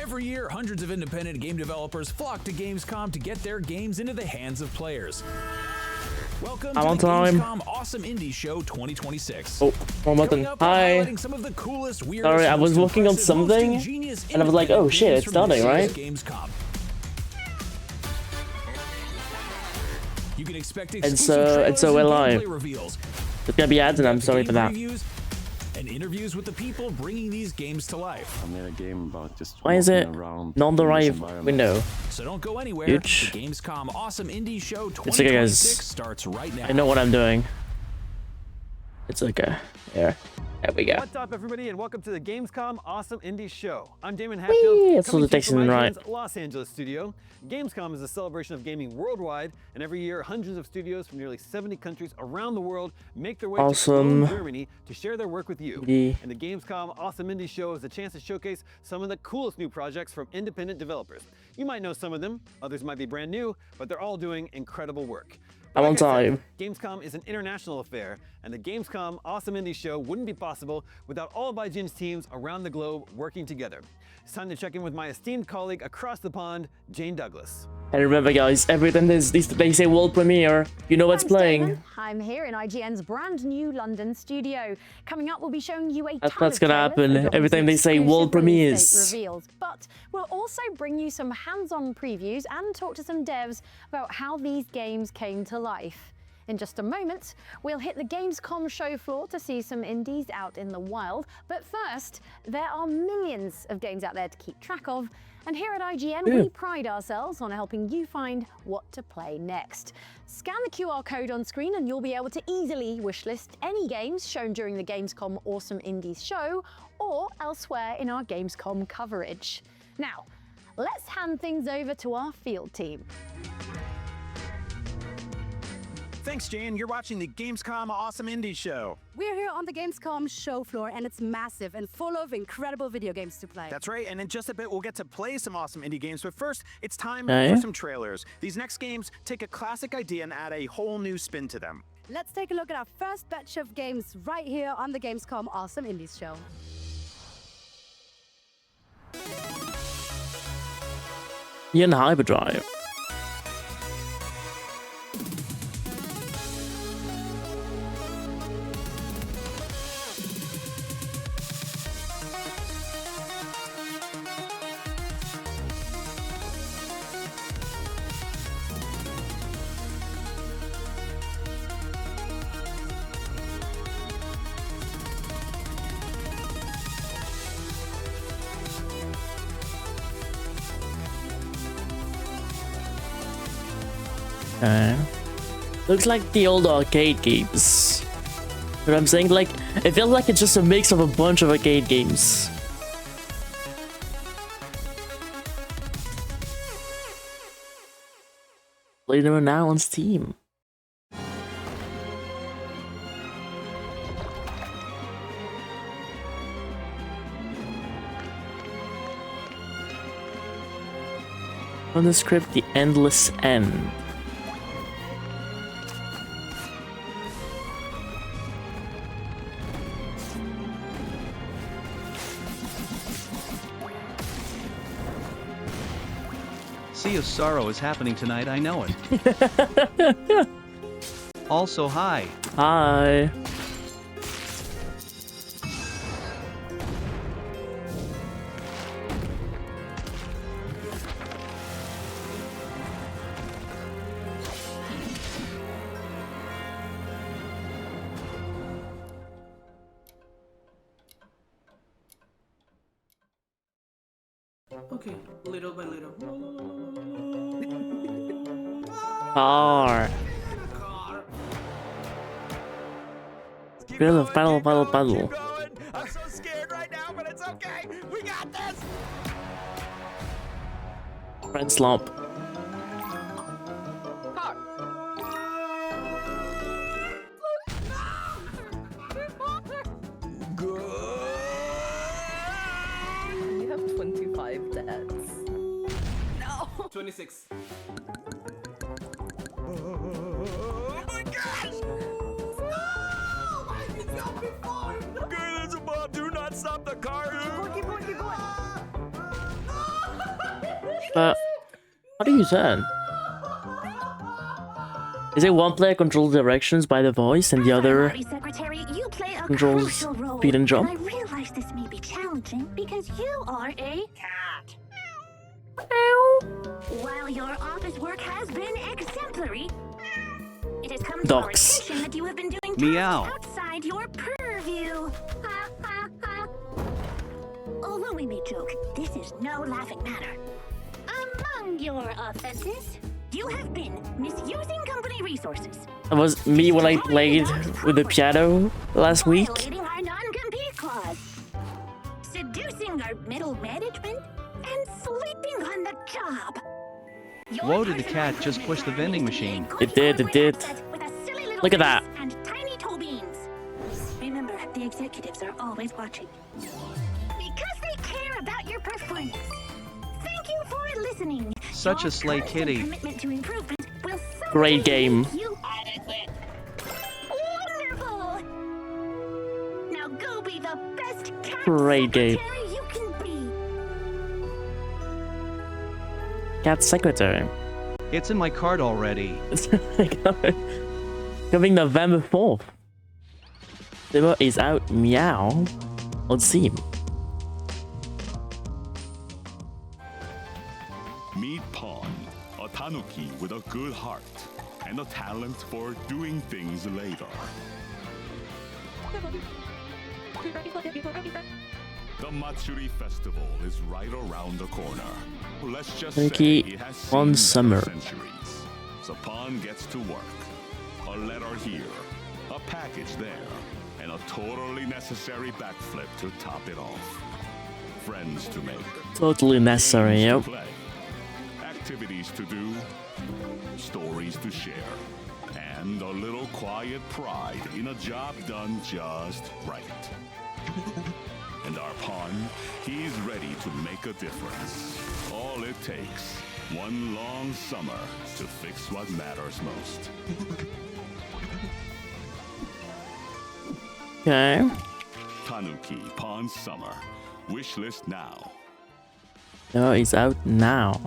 Every year, hundreds of independent game developers flock to Gamescom to get their games into the hands of players. Welcome to the Gamescom Awesome Indie Show 2026. Oh, wrong button. Hi. Some of the coolest, Sorry, I was working on something, and I was like, oh shit, it's starting, right? Gamescom. You can expect and so we're live. There's gonna be ads, and I'm sorry for that. And interviews with the people bringing these games to life. I made a game about just why is it not the right window? So don't go anywhere. Huge. The Gamescom Awesome Indie Show 2026 it's okay, guys. Starts right now. I know what I'm doing. It's okay. Yeah. There we go. What's up, everybody, and welcome to the Gamescom Awesome Indie Show. I'm Damon Hatfield, That's coming to you from right. IGN's Los Angeles studio. Gamescom is a celebration of gaming worldwide, and every year, hundreds of studios from nearly 70 countries around the world make their way to Cologne, Germany to share their work with you. And the Gamescom Awesome Indie Show is a chance to showcase some of the coolest new projects from independent developers. You might know some of them, others might be brand new, but they're all doing incredible work. I'm on time. Gamescom is an international affair, and the Gamescom Awesome Indie Show wouldn't be possible without all of IGN's teams around the globe working together. It's time to check in with my esteemed colleague across the pond, Jane Douglas. And remember, guys, every time they say world premiere, you know what's playing. Damon. I'm here in IGN's brand new London studio. Coming up, we'll be showing you a ton that's of gonna trailers happen every time they say world premieres. Reveals. But we'll also bring you some hands-on previews and talk to some devs about how these games came to life. In just a moment, we'll hit the Gamescom show floor to see some indies out in the wild. But first, there are millions of games out there to keep track of. And here at IGN, we pride ourselves on helping you find what to play next. Scan the QR code on screen and you'll be able to easily wishlist any games shown during the Gamescom Awesome Indies show or elsewhere in our Gamescom coverage. Now, let's hand things over to our field team. Thanks, Jane. You're watching the Gamescom Awesome Indie Show. We're here on the Gamescom show floor, and it's massive and full of incredible video games to play. That's right, and in just a bit, we'll get to play some awesome indie games. But first, it's time for some trailers. These next games take a classic idea and add a whole new spin to them. Let's take a look at our first batch of games right here on the Gamescom Awesome Indies show. In Hyperdrive. Looks like the old arcade games. You know what I'm saying? Like, it feels like it's just a mix of a bunch of arcade games. Later now on Steam. On the script, The Endless End. Sea of Sorrow is happening tonight, I know it. Also, hi. Hi. Okay, little by little. Car. Battle, battle, battle, battle. I'm so scared right now, but it's okay. We got this. Friend slump. You have 25 deaths. No! 26. Oh my gosh! No! Why did you stop before? Okay, there's a bomb. Do not stop the car. Keep going, keep going, keep going. But how do you use that? Is it one player controls directions by the voice and the other controls speed and jump? I realize this may be challenging because you are a cat. While your office work has been exemplary, it has come to our attention that you have been doing tasks outside your purview. Ha, ha, ha. Although we may joke, this is no laughing matter. Among your offenses, you have been misusing company resources. That was me when I played with the piano last week. Violating our non-compete clause, seducing our middle management, and sleeping on the job. Whoa, did the cat just push the vending machine? It did, it did. Look at that. And tiny toe beans. Remember, the executives are always watching. Because they care about your performance. Thank you for listening. Such a slay kitty. Commitment to improvement will Great game. you adequate. Wonderful. Now go be the best cat Great game. secretary you can be. Cat secretary. It's in my cart already. Coming November 4th. Demo is out. Meow. On Steam. Meet Pawn, a tanuki with a good heart and a talent for doing things later. The Matsuri Festival is right around the corner. Let's just say it has seen summer. centuries. So Pawn gets to work. A letter here, a package there, and a totally necessary backflip to top it off. Friends to make. Totally necessary, yep. Activities to do, stories to share, and a little quiet pride in a job done just right. And our Pawn, he's ready to make a difference. All it takes, one long summer to fix what matters most. Okay. Tanuki Pawn Summer. Wishlist now. No, it's out now.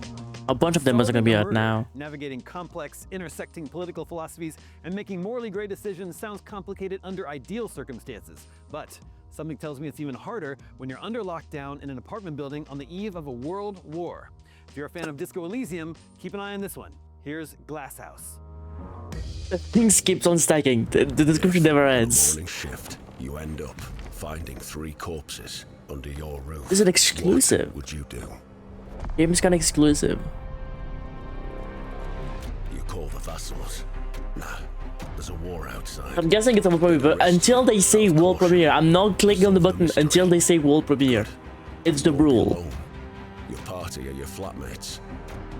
A bunch of them are gonna be out now. Navigating complex, intersecting political philosophies and making morally great decisions sounds complicated under ideal circumstances. But something tells me it's even harder when you're under lockdown in an apartment building on the eve of a world war. If you're a fan of Disco Elysium, keep an eye on this one. Here's Glass House. The things keeps on stacking. The description never ends. Morning shift, you end up finding 3 corpses under your roof. This is an exclusive. What would you do? Game's kind of exclusive. You call the vassals? Nah, there's a war outside. I'm guessing it's a world premiere, but until they say world premiere, I'm not clicking on the button until they say world premiere. It's the rule. Your party are your flatmates.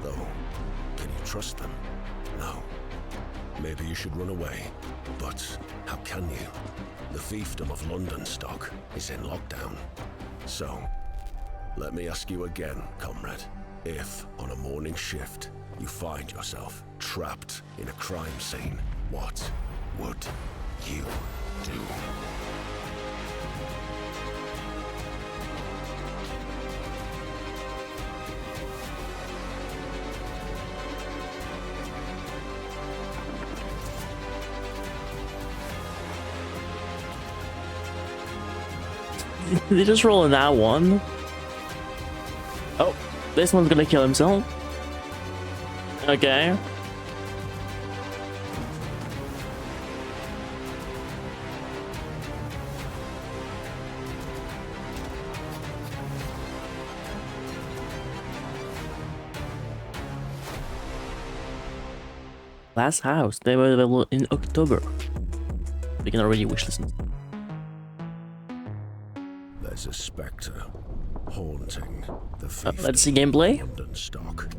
Though, can you trust them? No. Maybe you should run away. But how can you? The fiefdom of London stock is in lockdown. So, let me ask you again, comrade. If, on a morning shift, you find yourself trapped in a crime scene, what would you do? They just rolling that one. Oh, this one's gonna kill himself. Okay. Last House, they were available in October. We can already wishlist. There's a spectre haunting the let's see gameplay. London stock.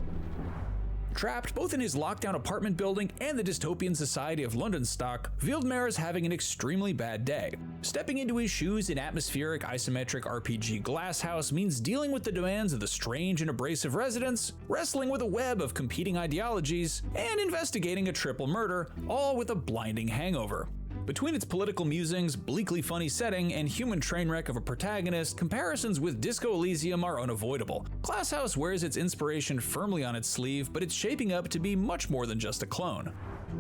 Trapped both in his lockdown apartment building and the dystopian society of London stock, Wildemar is having an extremely bad day. Stepping into his shoes in atmospheric isometric RPG Glass House means dealing with the demands of the strange and abrasive residents, wrestling with a web of competing ideologies, and investigating a triple murder, all with a blinding hangover. Between its political musings, bleakly funny setting, and human train wreck of a protagonist, comparisons with Disco Elysium are unavoidable. Glasshouse wears its inspiration firmly on its sleeve, but it's shaping up to be much more than just a clone.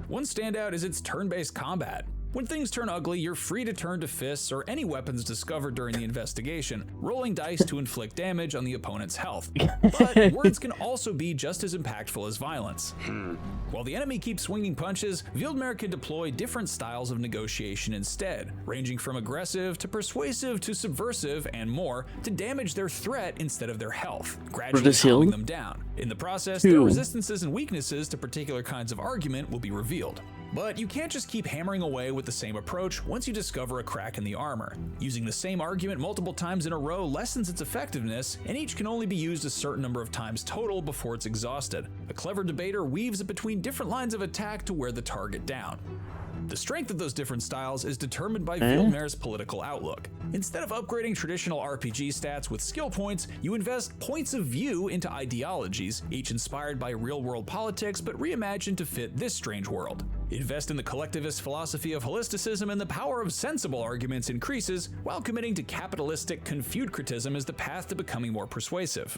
One standout is its turn-based combat. When things turn ugly, you're free to turn to fists or any weapons discovered during the investigation, rolling dice to inflict damage on the opponent's health. But words can also be just as impactful as violence. While the enemy keeps swinging punches, Wildmare can deploy different styles of negotiation instead, ranging from aggressive to persuasive to subversive and more, to damage their threat instead of their health, gradually calming them down. In the process, their resistances and weaknesses to particular kinds of argument will be revealed. But you can't just keep hammering away with the same approach once you discover a crack in the armor. Using the same argument multiple times in a row lessens its effectiveness, and each can only be used a certain number of times total before it's exhausted. A clever debater weaves it between different lines of attack to wear the target down. The strength of those different styles is determined by Wildmare's political outlook. Instead of upgrading traditional RPG stats with skill points, you invest points of view into ideologies, each inspired by real-world politics but reimagined to fit this strange world. Invest in the collectivist philosophy of holisticism, and the power of sensible arguments increases, while committing to capitalistic Confucianism as the path to becoming more persuasive.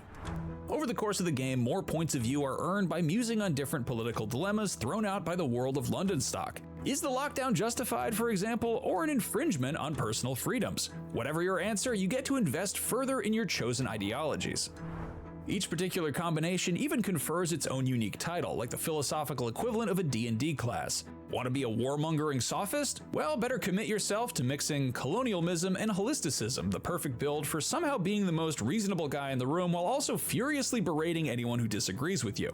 Over the course of the game, more points of view are earned by musing on different political dilemmas thrown out by the world of London stock. Is the lockdown justified, for example, or an infringement on personal freedoms? Whatever your answer, you get to invest further in your chosen ideologies. Each particular combination even confers its own unique title, like the philosophical equivalent of a D&D class. Want to be a warmongering sophist? Well, better commit yourself to mixing colonialism and holisticism, the perfect build for somehow being the most reasonable guy in the room while also furiously berating anyone who disagrees with you.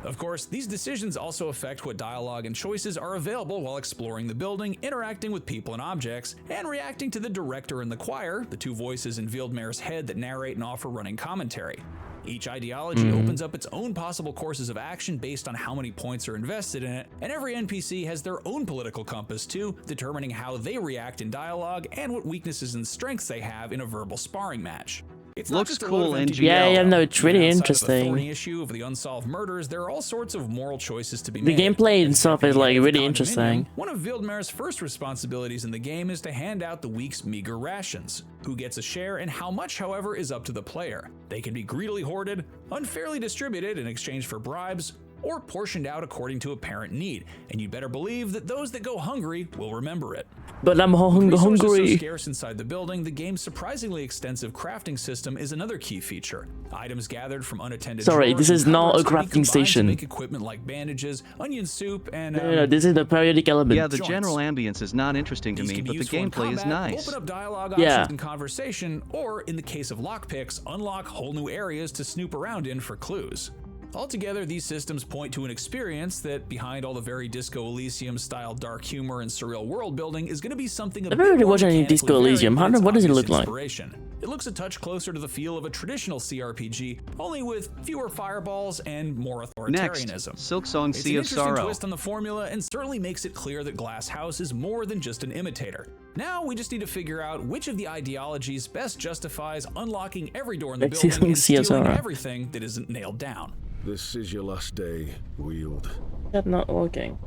Of course, these decisions also affect what dialogue and choices are available while exploring the building, interacting with people and objects, and reacting to the director and the choir, the two voices in Wildmare's head that narrate and offer running commentary. Each ideology opens up its own possible courses of action based on how many points are invested in it, and every NPC has their own political compass too, determining how they react in dialogue and what weaknesses and strengths they have in a verbal sparring match. It's looks cool, and yeah, no, it's really interesting. The issue of the unsolved murders, there are all sorts of moral choices to be made. The gameplay and stuff is like really interesting. One of Wildmare's first responsibilities in the game is to hand out the week's meager rations. Who gets a share and how much, however, is up to the player. They can be greedily hoarded, unfairly distributed in exchange for bribes, or portioned out according to apparent need, and you better believe that those that go hungry will remember it. But I'm hungry. So scarce inside the building, the game's surprisingly extensive crafting system is another key feature. Items gathered from unattended Sorry, this is not a crafting station. Make equipment like bandages, onion soup, and no, this is the periodic element. Yeah, the general ambience is not interesting to me, but the gameplay is nice. Open up dialogue options and conversation, or in the case of lockpicks, unlock whole new areas to snoop around in for clues. Altogether, these systems point to an experience that, behind all the very Disco Elysium-style dark humor and surreal world building, is going to be something I've never really watched any Disco Elysium. What does it look like? It looks a touch closer to the feel of a traditional CRPG, only with fewer fireballs and more authoritarianism. Next, Silksong Sea of Sorrow. It's an interesting twist on the formula and certainly makes it clear that Glasshouse is more than just an imitator. Now we just need to figure out which of the ideologies best justifies unlocking every door in the building and stealing everything that isn't nailed down. This is your last day, Wield. That's not working.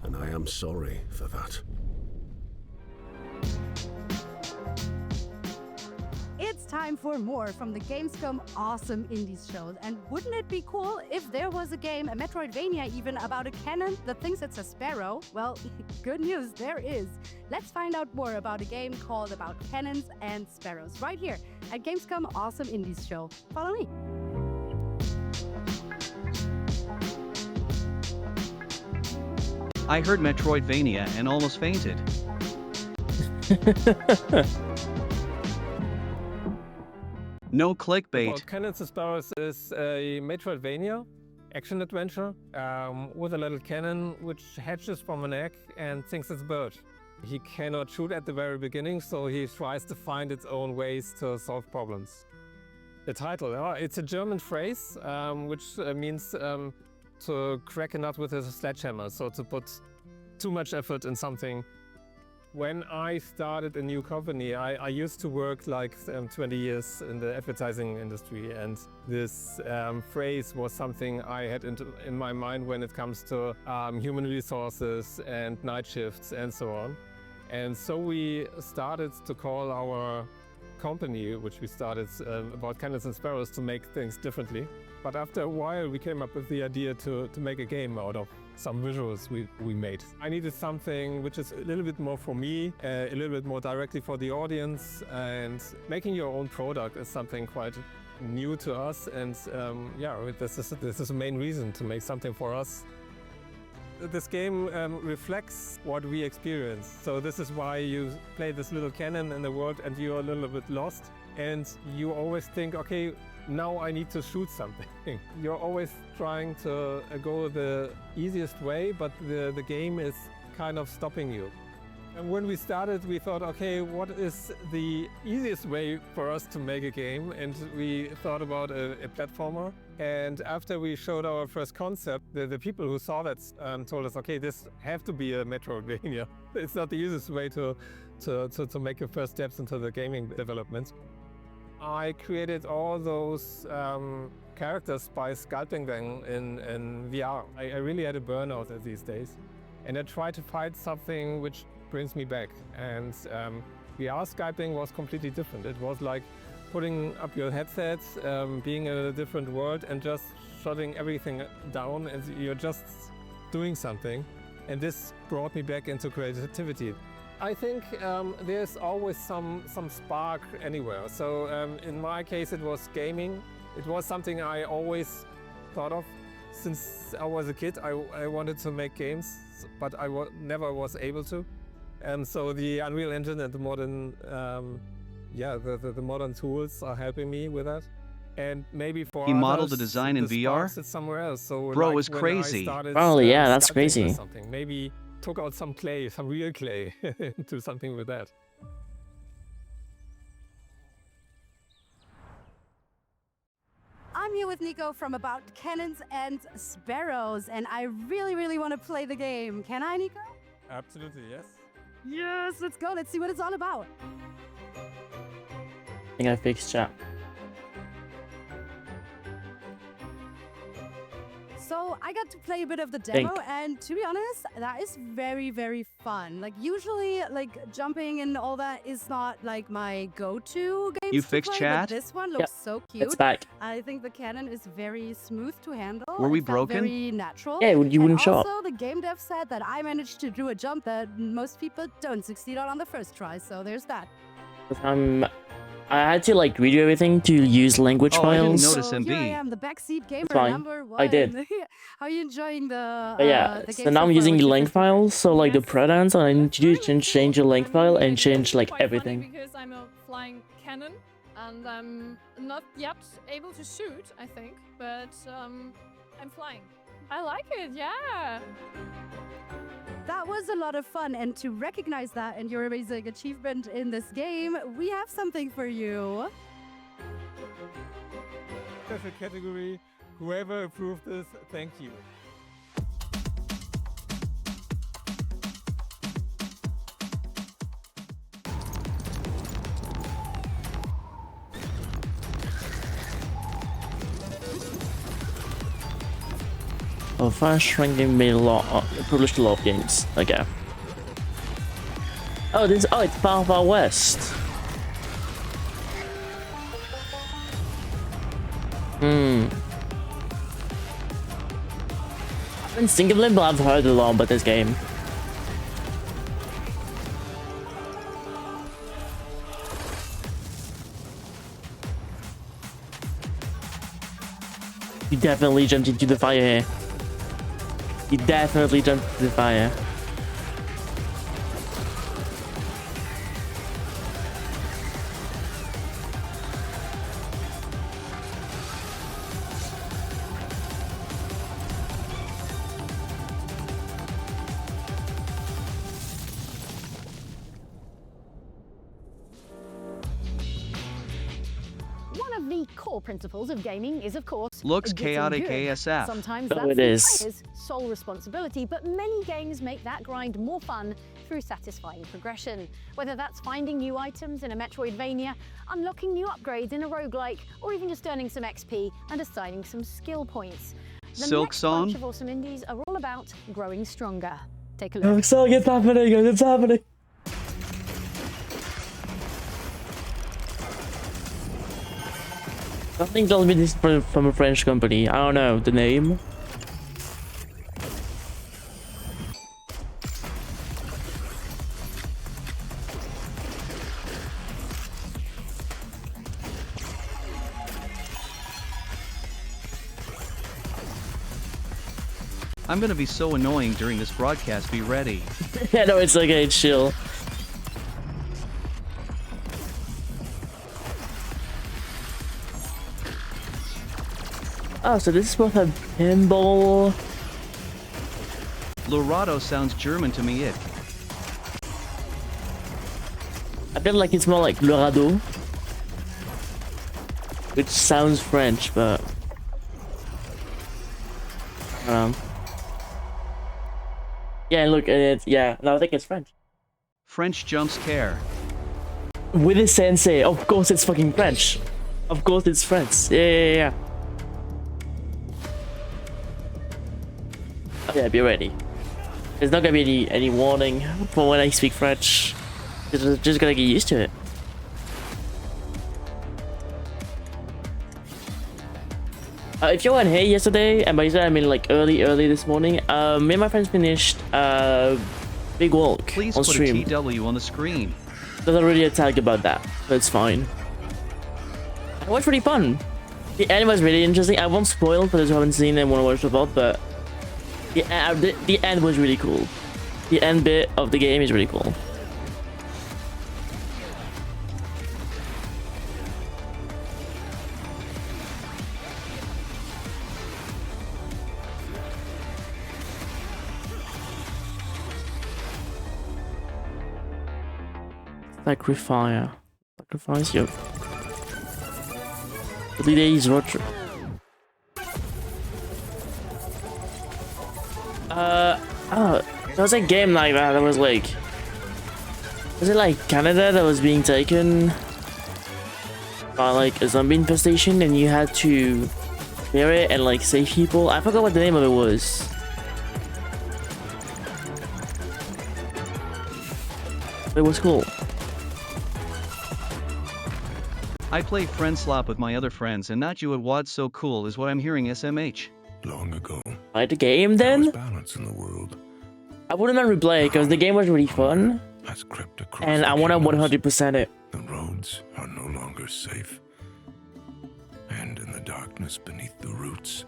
And I am sorry for that. It's time for more from the Gamescom Awesome Indies shows. And wouldn't it be cool if there was a game, a Metroidvania even, about a cannon that thinks it's a sparrow? Well, good news, there is. Let's find out more about a game called About Cannons and Sparrows right here at Gamescom Awesome Indies show. Follow me. I heard Metroidvania and almost fainted. No clickbait. Well, Cannons and Sparrows is a Metroidvania action adventure with a little cannon which hatches from an egg and thinks it's a bird. He cannot shoot at the very beginning, so he tries to find its own ways to solve problems. The title, it's a German phrase which means to crack a nut with a sledgehammer, so to put too much effort in something. When I started a new company, I used to work like 20 years in the advertising industry, and this phrase was something I had in my mind when it comes to human resources and night shifts and so on. And so we started to call our company, which we started about Cannons and Sparrows, to make things differently. But after a while, we came up with the idea to make a game out of some visuals we made. I needed something which is a little bit more for me, a little bit more directly for the audience, and making your own product is something quite new to us. And yeah, this is the main reason to make something for us. This game reflects what we experience. So this is why you play this little cannon in the world and you're a little bit lost. And you always think, okay, now I need to shoot something. You're always trying to go the easiest way, but the game is kind of stopping you. And when we started, we thought, okay, what is the easiest way for us to make a game? And we thought about a platformer. And after we showed our first concept, the people who saw that told us, okay, this have to be a Metroidvania. It's not the easiest way to make your first steps into the gaming development. I created all those characters by sculpting them in VR. I really had a burnout these days. And I tried to find something which brings me back. And VR sculpting was completely different. It was like putting up your headset, being in a different world and just shutting everything down, and you're just doing something. And this brought me back into creativity. I think there's always some spark anywhere. So in my case, it was gaming. It was something I always thought of. Since I was a kid, I wanted to make games, but I never was able to. And so the Unreal Engine and the modern, the modern tools are helping me with that. And maybe for he others, modeled the design in VR. It's somewhere else. So bro like is crazy. Oh yeah, that's crazy. Maybe took out some clay, some real clay, do something with that. I'm here with Nico from About Cannons and Sparrows, and I really want to play the game. Can I, Nico? Absolutely, yes. Yes, let's go. Let's see what it's all about. I think I fixed chat. So I got to play a bit of the demo, and to be honest, that is very fun. Like usually, like jumping and all that is not like my go-to game. You fixed chat? But this one looks so cute. It's back. I think the cannon is very smooth to handle. Were we It felt broken? Very natural. Yeah, you wouldn't show up. Also, the game dev said that I managed to do a jump that most people don't succeed on the first try. So there's that. I had to like redo everything to use language files. I didn't notice So MB. here I am, the backseat gamer number 1. I did. How are you enjoying the yeah, the so game now I'm so using far? link files, so like the predance, I need to do is change the link file and change like everything. Because I'm a flying cannon and I'm not yet able to shoot, I think, but I'm flying. I like it, yeah. That was a lot of fun, and to recognize that and your amazing achievement in this game, we have something for you. Special category, whoever approved this, thank you. Oh, Fast Shrinking made published a lot of games. Okay. Oh, it's Far West. Instinctively, but I've heard a lot about this game. You definitely jumped into the fire here. You definitely jumped into the fire. Core principles of gaming is, of course, looks getting chaotic good. ASF. Sometimes Oh, that's it the is. player's sole responsibility, but many games make that grind more fun through satisfying progression. Whether that's finding new items in a Metroidvania, unlocking new upgrades in a roguelike, or even just earning some XP and assigning some skill points. The Silk next Song? bunch of awesome indies are all about growing stronger. Take a look. Silk Song, it's happening, guys, it's happening. Something tells me this is from a French company. I don't know the name. I'm gonna be so annoying during this broadcast, be ready. Yeah, no, it's okay, chill. Oh, so this is both a pinball. Lorado sounds German to me, it. I feel like it's more like Lorado, which sounds French, but yeah, look, it's no, I think it's French. French jump scare. With a sensei, of course it's fucking French. Of course it's French. Yeah. Oh, yeah, be ready. There's not gonna be any warning for when I speak French. Just gotta get used to it. If you weren't here yesterday, and by that I mean like early this morning, me and my friends finished Big Walk Please on put stream. a TW on the screen. There's already a tag about that, but it's fine. It was pretty fun. The end was really interesting. I won't spoil for those who haven't seen and want to watch the VOD, but the end was really cool. The end bit of the game is really cool. Sacrifice your 3 days Roger. There was a game like that was like, was it like Canada that was being taken by like a zombie infestation and you had to clear it and like save people? I forgot what the name of it was. It was cool. I play friend slop with my other friends and not you at what's so cool is what I'm hearing SMH. Long ago. Buy the game then? Balance in the world. I wouldn't mind replay because the game was really fun. And I want to 100% it. The roads are no longer safe. And in the darkness beneath the roots,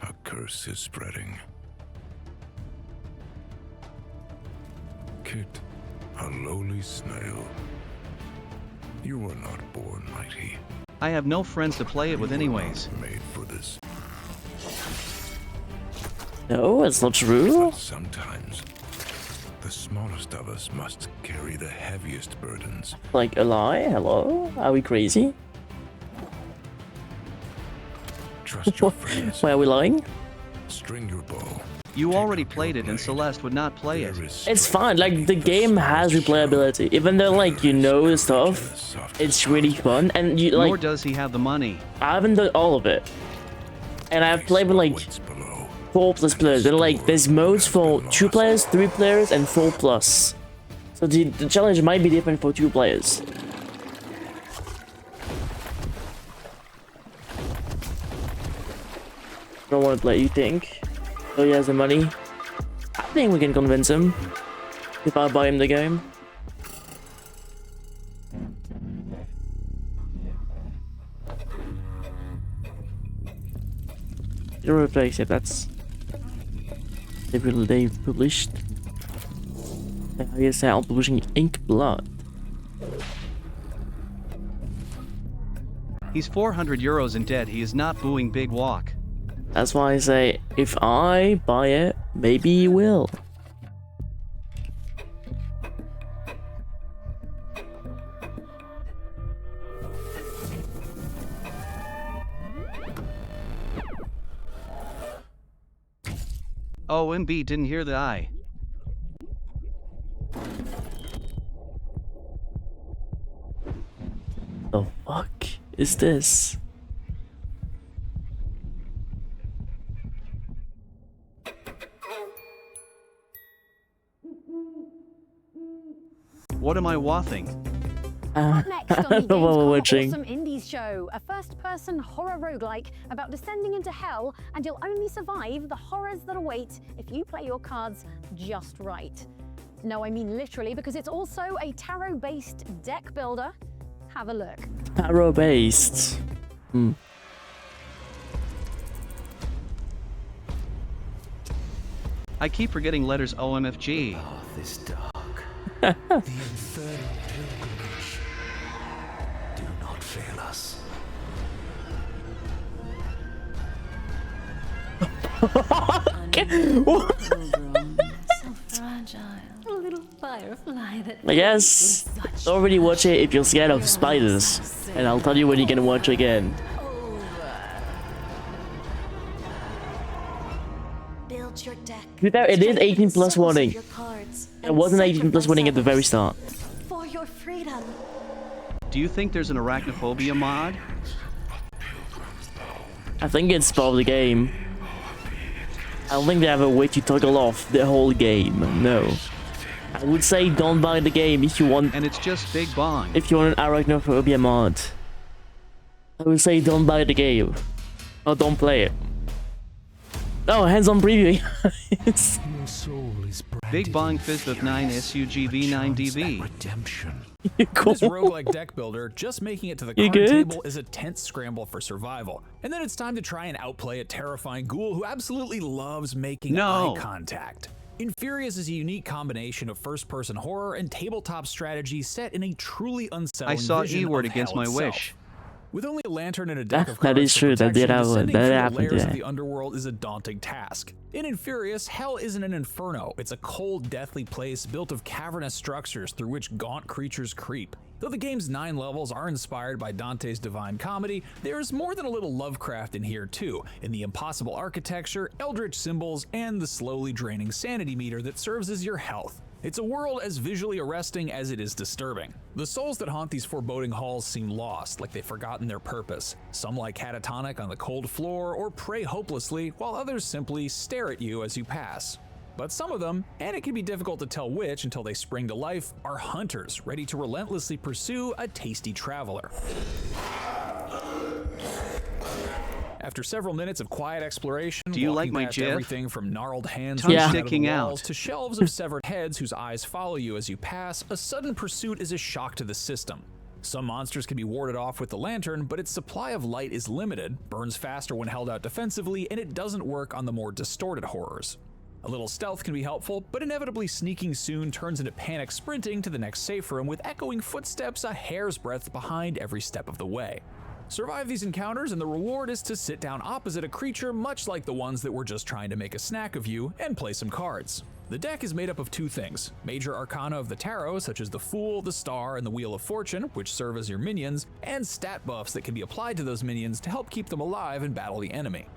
a curse is spreading. Kit, a lowly snail. You were not born mighty. I have no friends to play it with anyways. Made for this. No, it's not true. But sometimes, the smallest of us must carry the heaviest burdens. Like a lie? Hello? Are we crazy? Trust your friends. Why are we lying? String your bow. You already played it and Celeste would not play it. It's fine, like the game has replayability. Even though like you know the stuff, it's really fun and you like. Nor does he have the money. I haven't done all of it. And I've played with like 4+ players. And like there's modes for 2 players, 3 players, and 4+. So the challenge might be different for 2 players. Don't want to play, you think? Oh, he has the money. I think we can convince him if I buy him the game. Zero replace it, that's they published. I guess they're publishing Ink Blood. He's 400 euros in debt, he is not booing Big Walk. That's why I say, if I buy it, maybe you will. Oh, MB didn't hear the I. The fuck is this? What am I waffing? Next on the What we're Gamescom watching. Awesome Indie Indies Show, a first-person horror roguelike about descending into hell, and you'll only survive the horrors that await if you play your cards just right. No, I mean literally, because it's also a tarot-based deck builder. Have a look. Tarot-based. I keep forgetting letters OMFG. Path is dark. The infernal pilgrimage. Do not fail us. A little firefly that I guess already watch it if you're scared of spiders, and I'll tell you when you're gonna watch again. build your deck. To be fair, it is 18 plus warning. It wasn't 18 plus warning at the very start. For your freedom. Do you think there's an arachnophobia mod? I think it's part of the game. I don't think they have a way to toggle off the whole game. No. I would say don't buy the game if you want. And it's just Big Bong. If you want an arachnophobia mod, I would say don't buy the game. Or don't play it. Oh, hands-on preview. Your soul is Big Bong Fist of 9 SUGV9DB. redemption. Cool. This roguelike deck builder, just making it to the You card good? table is a tense scramble for survival. And then it's time to try and outplay a terrifying ghoul who absolutely loves making eye contact. Infurious is a unique combination of first-person horror and tabletop strategy set in a truly unsettling I saw vision E-word of against hell my itself. wish. With only a lantern and a deck of That cards is for true. That did protection, happen. descending That through the happened layers of today. the underworld is a daunting task. In Infurious, hell isn't an inferno. It's a cold, deathly place built of cavernous structures through which gaunt creatures creep. Though the game's 9 levels are inspired by Dante's Divine Comedy, there's more than a little Lovecraft in here too, in the impossible architecture, eldritch symbols, and the slowly draining sanity meter that serves as your health. It's a world as visually arresting as it is disturbing. The souls that haunt these foreboding halls seem lost, like they've forgotten their purpose. Some lie catatonic on the cold floor or pray hopelessly, while others simply stare at you as you pass. But some of them, and it can be difficult to tell which until they spring to life, are hunters ready to relentlessly pursue a tasty traveler. After several minutes of quiet exploration, Do you like walking my past GIF? everything from gnarled hands Tongue out of sticking the out. walls to shelves of severed heads whose eyes follow you as you pass, a sudden pursuit is a shock to the system. Some monsters can be warded off with the lantern, but its supply of light is limited, burns faster when held out defensively, and it doesn't work on the more distorted horrors. A little stealth can be helpful, but inevitably sneaking soon turns into panic sprinting to the next safe room with echoing footsteps a hair's breadth behind every step of the way. Survive these encounters and the reward is to sit down opposite a creature much like the ones that were just trying to make a snack of you and play some cards. The deck is made up of 2 things, major arcana of the tarot such as the Fool, the Star, and the Wheel of Fortune, which serve as your minions, and stat buffs that can be applied to those minions to help keep them alive and battle the enemy.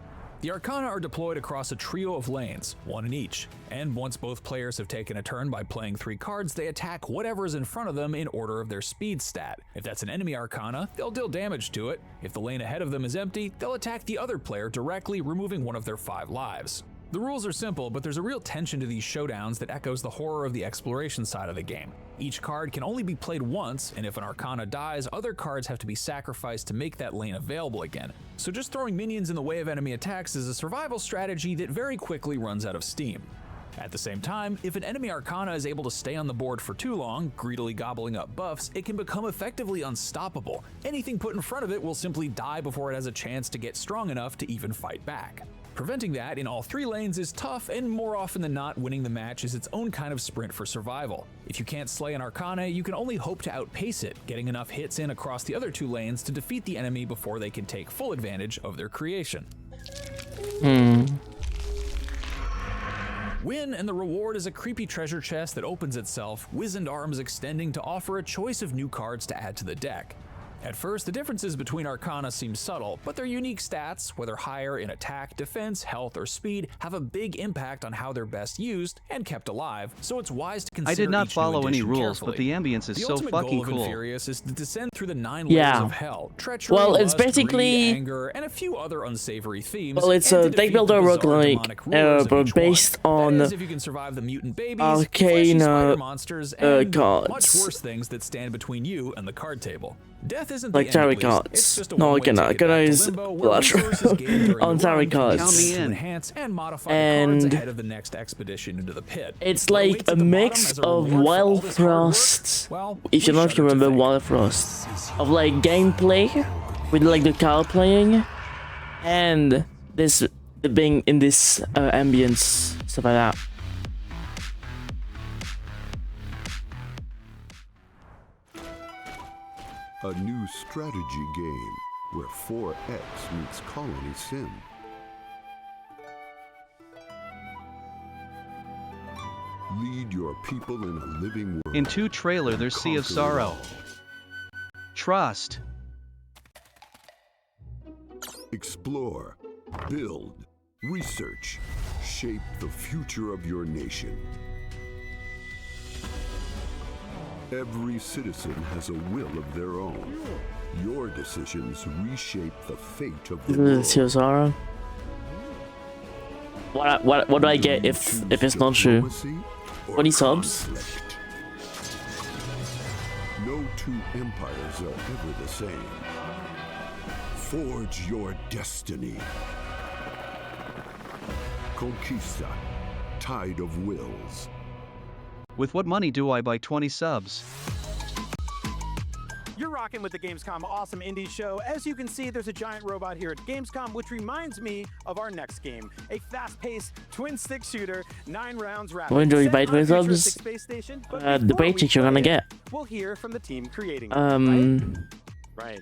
The Arcana are deployed across a trio of lanes, 1 in each, and once both players have taken a turn by playing 3 cards, they attack whatever is in front of them in order of their speed stat. If that's an enemy Arcana, they'll deal damage to it. If the lane ahead of them is empty, they'll attack the other player directly, removing one of their 5 lives. The rules are simple, but there's a real tension to these showdowns that echoes the horror of the exploration side of the game. Each card can only be played once, and if an Arcana dies, other cards have to be sacrificed to make that lane available again. So just throwing minions in the way of enemy attacks is a survival strategy that very quickly runs out of steam. At the same time, if an enemy Arcana is able to stay on the board for too long, greedily gobbling up buffs, it can become effectively unstoppable. Anything put in front of it will simply die before it has a chance to get strong enough to even fight back. Preventing that in all 3 lanes is tough, and more often than not, winning the match is its own kind of sprint for survival. If you can't slay an Arcana, you can only hope to outpace it, getting enough hits in across the other 2 lanes to defeat the enemy before they can take full advantage of their creation. Win, and the reward is a creepy treasure chest that opens itself, wizened arms extending to offer a choice of new cards to add to the deck. At first, the differences between Arcana seem subtle, but their unique stats, whether higher in attack, defense, health, or speed, have a big impact on how they're best used and kept alive, so it's wise to consider I did not each new follow any addition rules, carefully. but the ambience is The so ultimate fucking goal of cool. Infurious is to descend through the 9 layers of hell, treachery, Well, it's lust, basically- greed, anger, and a few other unsavory themes. Well, it's and a to deck defeat builder the bizarre roguelike, demonic rulers of but each one. based on That is, if you can survive the mutant babies, fleshy spider Arcana monsters, and cards. much worse things that stand between you and the card table. Death isn't like tarot cards. No, I cannot. Is on tarot cards. And it's like a mix of Wild Frost. If you know if you remember Wild Frost, of like gameplay with like the card playing, and this being in this ambience, stuff like that. A new strategy game where 4X meets Colony Sim. Lead your people in a living world. In 2 trailer there's Sea of Sorrow. Trust. Explore, build, research, shape the future of your nation. Every citizen has a will of their own. Your decisions reshape the fate of the world. Sea of Sorrow. What do I get if it's not true? 20 subs? No 2 empires are ever the same. Forge your destiny. Conquista, Tide of Wills. With what money do I buy 20 subs? You're rocking with the Gamescom Awesome Indies show. As you can see, there's a giant robot here at Gamescom, which reminds me of our next game. A fast-paced, twin-stick shooter, 9 rounds rapid. When do you buy 20 subs? The paycheck you're gonna get. We'll hear from the team creating right.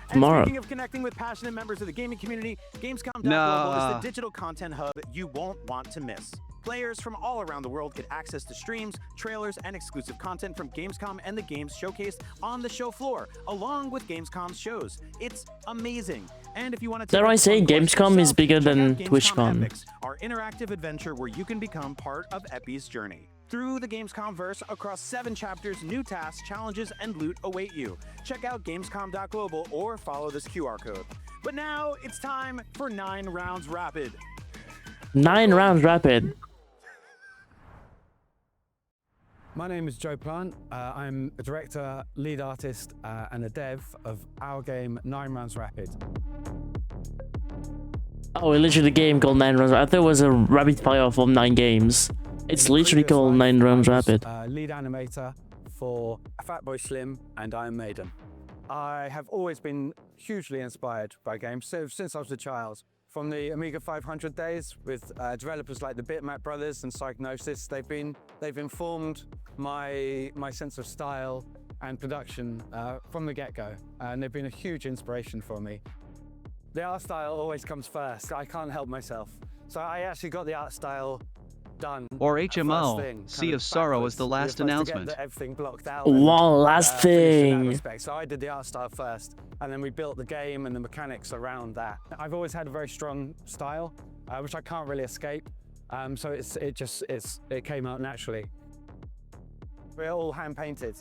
Tomorrow. And speaking of connecting with passionate members of the gaming community, Gamescom.global is the digital content hub you won't want to miss. Players from all around the world get access to streams, trailers, and exclusive content from Gamescom and the games showcased on the show floor, along with Gamescom's shows. It's amazing. And if you want to dare I say Gamescom is bigger than TwitchCon. Epics, our interactive adventure where you can become part of Epi's journey. Through the Gamescom verse, across 7 chapters, new tasks, challenges, and loot await you. Check out gamescom.global or follow this QR code. But now it's time for 9 Rounds Rapid. 9 Rounds Rapid. My name is Joe Plant. I'm a director, lead artist, and a dev of our game 9 Rounds Rapid. Oh, literally a game called 9 Rounds Rapid. I thought it was a rapid fire from 9 games. It's literally called 9 Rounds Rapid. Lead animator for Fatboy Slim and Iron Maiden. I have always been hugely inspired by games since I was a child. From the Amiga 500 days with developers like the Bitmap Brothers and Psygnosis, they've informed my sense of style and production from the get-go, and they've been a huge inspiration for me. The art style always comes first. I can't help myself. So I actually got the art style done. Or HMO, Sea of Sorrow is the last announcement. One last thing. So I did the art style first, and then we built the game and the mechanics around that. I've always had a very strong style, which I can't really escape. So it came out naturally. We're all hand painted,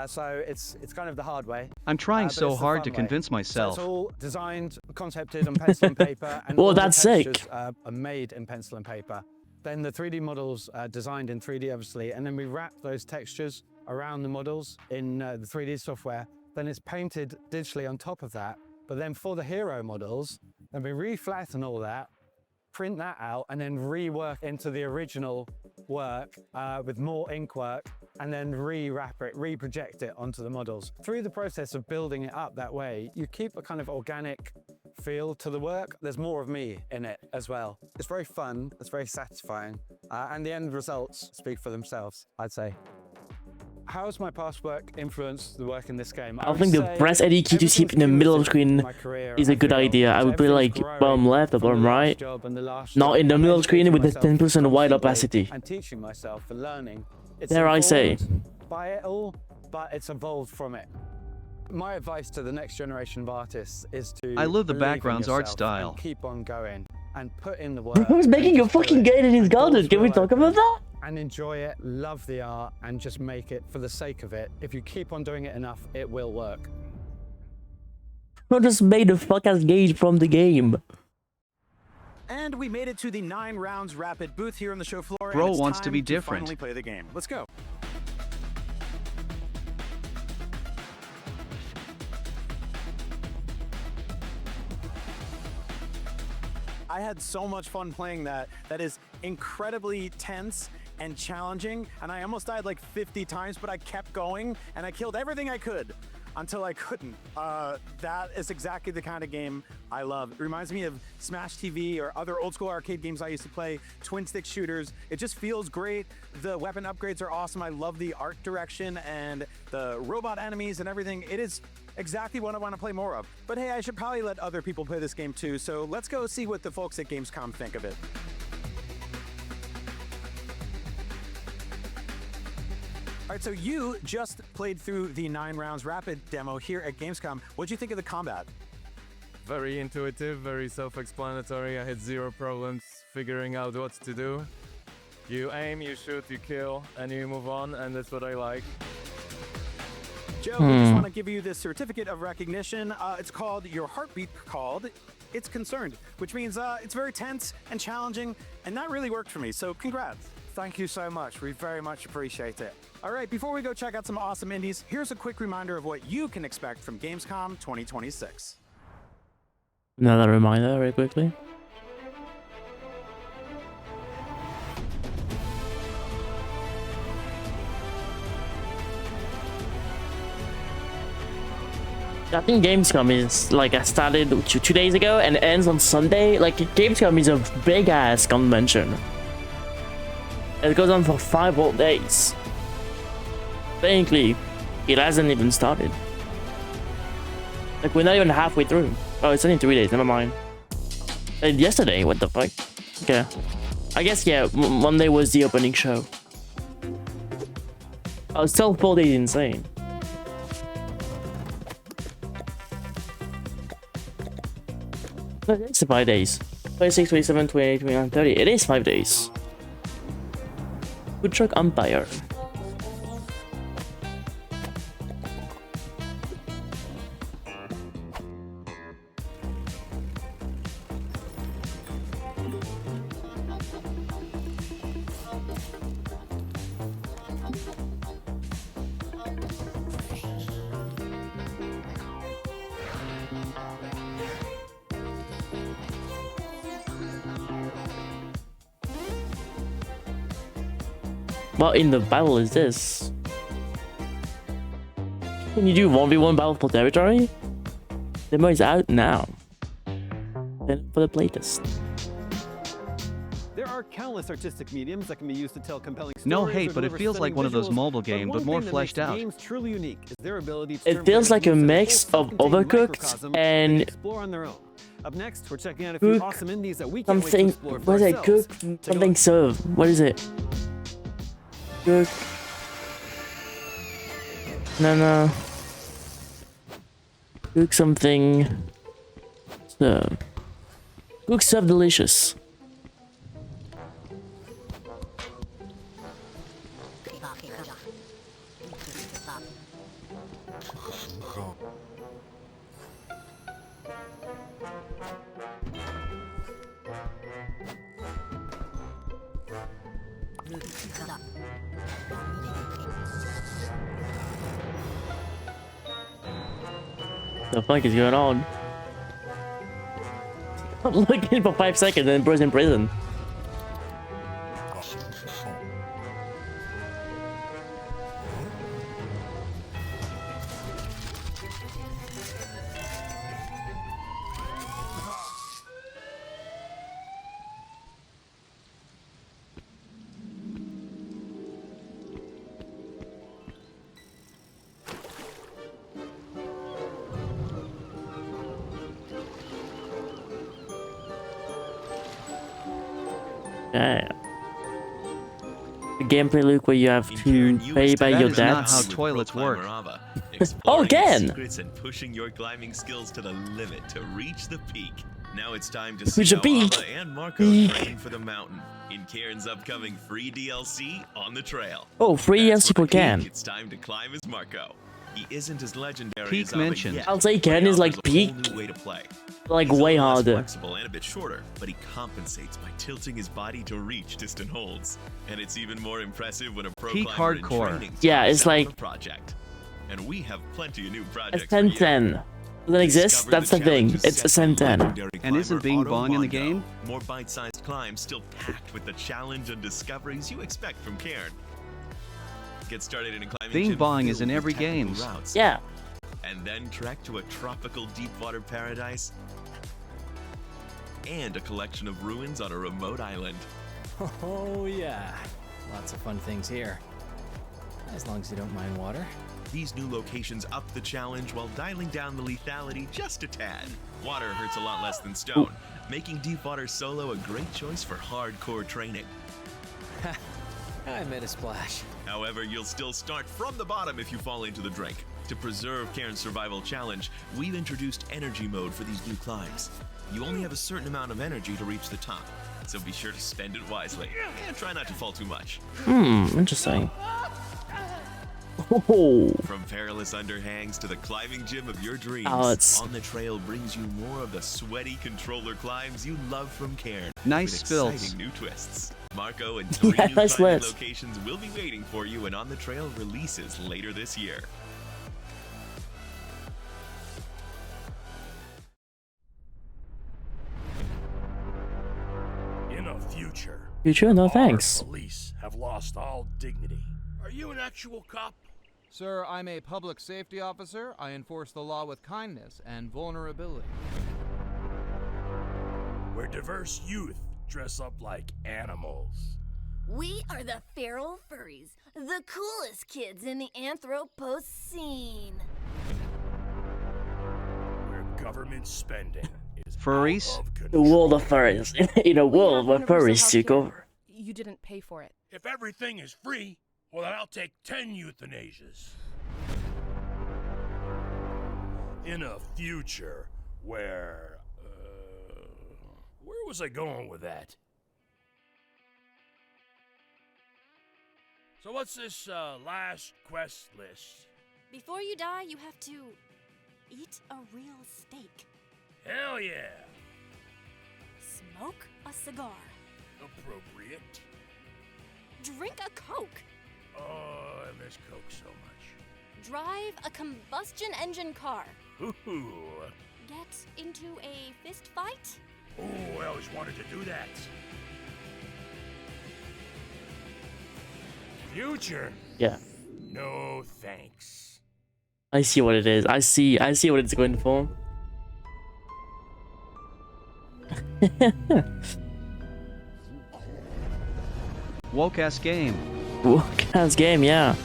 so it's kind of the hard way. I'm trying so hard to convince myself. So it's all designed, concepted on pencil and paper, and well, all that's the textures, sick. Are made in pencil and paper. Then the 3D models are designed in 3D, obviously, and then we wrap those textures around the models in the 3D software. Then it's painted digitally on top of that. But then for the hero models, then we re-flatten all that, print that out, and then rework into the original work with more ink work, and then re-wrap it, re-project it onto the models. Through the process of building it up that way, you keep a kind of organic feel to the work. There's more of me in it as well. It's very fun, it's very satisfying, and the end results speak for themselves, I'd say. How has my past work influenced the work in this game? I think the press edit key to keep in the middle of the screen is a good idea. I would be like bottom left or bottom right, not in the middle of the screen with the 10% wide opacity. And teaching myself and learning. Dare I say. By it all, but it's evolved from it. My advice to the next generation of artists is to I love the background's art style. Keep on going and put in the work. Who's making a fucking gate in his garden? Can we talk about that? And enjoy it, love the art, and just make it for the sake of it. If you keep on doing it enough, it will work. I just made a fuck-ass gauge from the game. And we made it to the 9 Rounds Rapid booth here on the show floor. Bro and it's wants to time be different. Finally play the game. Let's go. I had so much fun playing that. That is incredibly tense and challenging, and I almost died like 50 times, but I kept going, and I killed everything I could until I couldn't. That is exactly the kind of game I love. It reminds me of Smash TV or other old school arcade games I used to play, twin stick shooters. It just feels great. The weapon upgrades are awesome. I love the art direction and the robot enemies and everything. It is exactly what I want to play more of. But hey, I should probably let other people play this game too, so let's go see what the folks at Gamescom think of it. All right, so you just played through the 9 rounds rapid demo here at Gamescom. What'd you think of the combat? Very intuitive, very self-explanatory. I had zero problems figuring out what to do. You aim, you shoot, you kill, and you move on, and that's what I like. Joe, we just want to give you this certificate of recognition. It's called Your Heartbeat Called. It's Concerned, which means it's very tense and challenging, and that really worked for me, so congrats. Thank you so much. We very much appreciate it. All right, before we go check out some awesome indies, here's a quick reminder of what you can expect from Gamescom 2026. Another reminder, very quickly. I think Gamescom is like I started 2 days ago and ends on Sunday. Like Gamescom is a big ass convention. It goes on for 5 whole days. Technically, it hasn't even started. Like we're not even halfway through. Oh, it's only 3 days. Never mind. Yesterday, what the fuck? Okay. I guess yeah. Monday was the opening show. Oh, still 4 days insane. No, it's 5 days. 26, 27, 28, 29, 30. It is 5 days. Food truck umpire. What in the Bible is this? Can you do 1v1 battle for territory? Demo is out now. Then for the playtest. There are countless artistic mediums that can be used to tell compelling stories. No hate, but it feels like one of those mobile games, but more fleshed out. Games truly unique is their ability to It feels like a mix of Overcooked and explore on their own. Up next, we're checking out a few awesome indies that we can't wait to something. explore for What is it? ourselves. Cook something serve. What is it? Cook. No. Cook something. Serve. Cook serve delicious. The fuck is going on? I'm looking for 5 seconds and bro's in prison. Yeah. The gameplay loop where you have to pay by your debts. That is not how toilets work. Oh, again! Secrets and pushing your climbing skills to the limit to reach the peak. Now it's time to Reach see the how peak. Ava and Marco train for the mountain in Karen's upcoming free DLC On the Trail. Oh, free DLC for Can. It's time to climb as Marco. He isn't as legendary Peak as Ava mentioned. yet, I'll say but Ken he is like offers a peak. whole new way to play. Like He's a way little less harder. flexible and a bit shorter, but he compensates by tilting his body to reach distant holds. And it's even more impressive when a pro Peak climber in hardcore. training Yeah, it's starts out like- the project. And we have plenty of new It's projects for you. 10-10. Doesn't exist? That's the thing. It's a sentence. And isn't Bing Bong in the game? More bite-sized climbs still packed with the challenge and discoveries you expect from Cairn. Get started in a climbing Bing gym Bong filled is in with every technical games. routes. Yeah. And then trek to a tropical deep water paradise and a collection of ruins on a remote island. Oh yeah, lots of fun things here. As long as you don't mind water. These new locations up the challenge while dialing down the lethality just a tad. Water hurts a lot less than stone, making deep water solo a great choice for hardcore training. I made a splash. However, you'll still start from the bottom if you fall into the drink. To preserve Cairn's survival challenge, we've introduced energy mode for these new climbs. You only have a certain amount of energy to reach the top, so be sure to spend it wisely and try not to fall too much. Interesting. Oh. From perilous underhangs to the climbing gym of your dreams, It's... On the Trail brings you more of the sweaty controller climbs you love from Cairn. Nice with spills. exciting new twists. Marco and 3 new nice climbing lips. locations will be waiting for you when On the Trail releases later this year. In a future. Future? No thanks. Police have lost all dignity. Are you an actual cop? Sir, I'm a public safety officer. I enforce the law with kindness and vulnerability. Where diverse youth dress up like animals. We are the feral furries, the coolest kids in the Anthropos scene. Where government spending is Furries? The world of furries. In a world where furries took over. You didn't pay for it. If everything is free, well, then I'll take 10 euthanasias. In a future where was I going with that? So what's this last quest list? Before you die, you have to eat a real steak. Hell yeah! Smoke a cigar. Appropriate. Drink a Coke. Oh, I miss Coke so much. Drive a combustion engine car. Ooh. Get into a fist fight. Oh, I always wanted to do that. Future? Yeah. No thanks. I see what it is. I see what it's going for. Woke-ass game. Woke-ass game, yeah.